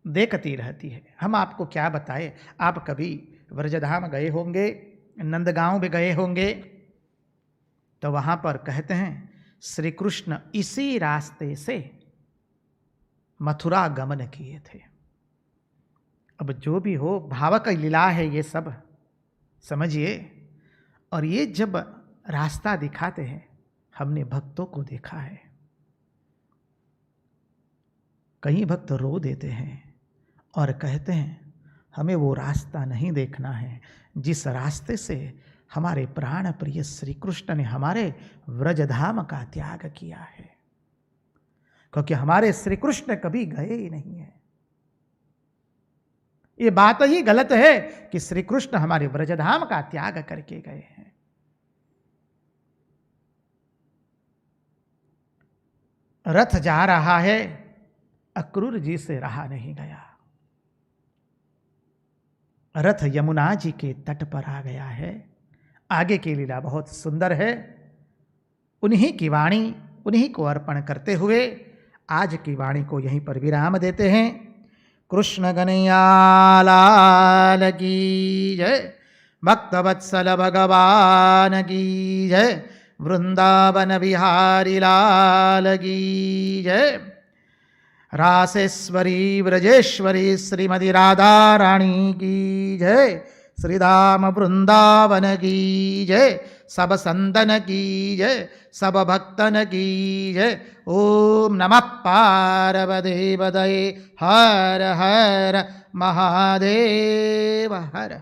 देखती रहती है। हम आपको क्या बताएं, आप कभी व्रजधाम गए होंगे, नंदगांव भी गए होंगे, तो वहां पर कहते हैं श्री कृष्ण इसी रास्ते से मथुरा गमन किए थे। अब जो भी हो, भावक लीला है ये सब, समझिए। और ये जब रास्ता दिखाते हैं, हमने भक्तों को देखा है, कई भक्त रो देते हैं और कहते हैं हमें वो रास्ता नहीं देखना है जिस रास्ते से हमारे प्राण प्रिय श्री कृष्ण ने हमारे व्रजधाम का त्याग किया है, क्योंकि हमारे श्री कृष्ण कभी गए ही नहीं है। ये बात ही गलत है कि श्री कृष्ण हमारे व्रजधाम का त्याग करके गए हैं। रथ जा रहा है, अक्रूर जी से रहा नहीं गया। रथ यमुना जी के तट पर आ गया है। आगे की लीला बहुत सुंदर है। उन्हीं की वाणी उन्हीं को अर्पण करते हुए आज की वाणी को यहीं पर विराम देते हैं। कृष्ण कन्हैया लाल की जय, भक्तवत्सल भगवान की जय, वृंदावन बिहारी लाल की जय। रासेश्वरी व्रजेश्वरी श्रीमती राधा रानी की जय, श्रीधाम वृंदावन की जय, सब संतन की जय, सब भक्तन की जय। ओम नमः पार्वती पतये, हर हर महादेव हर।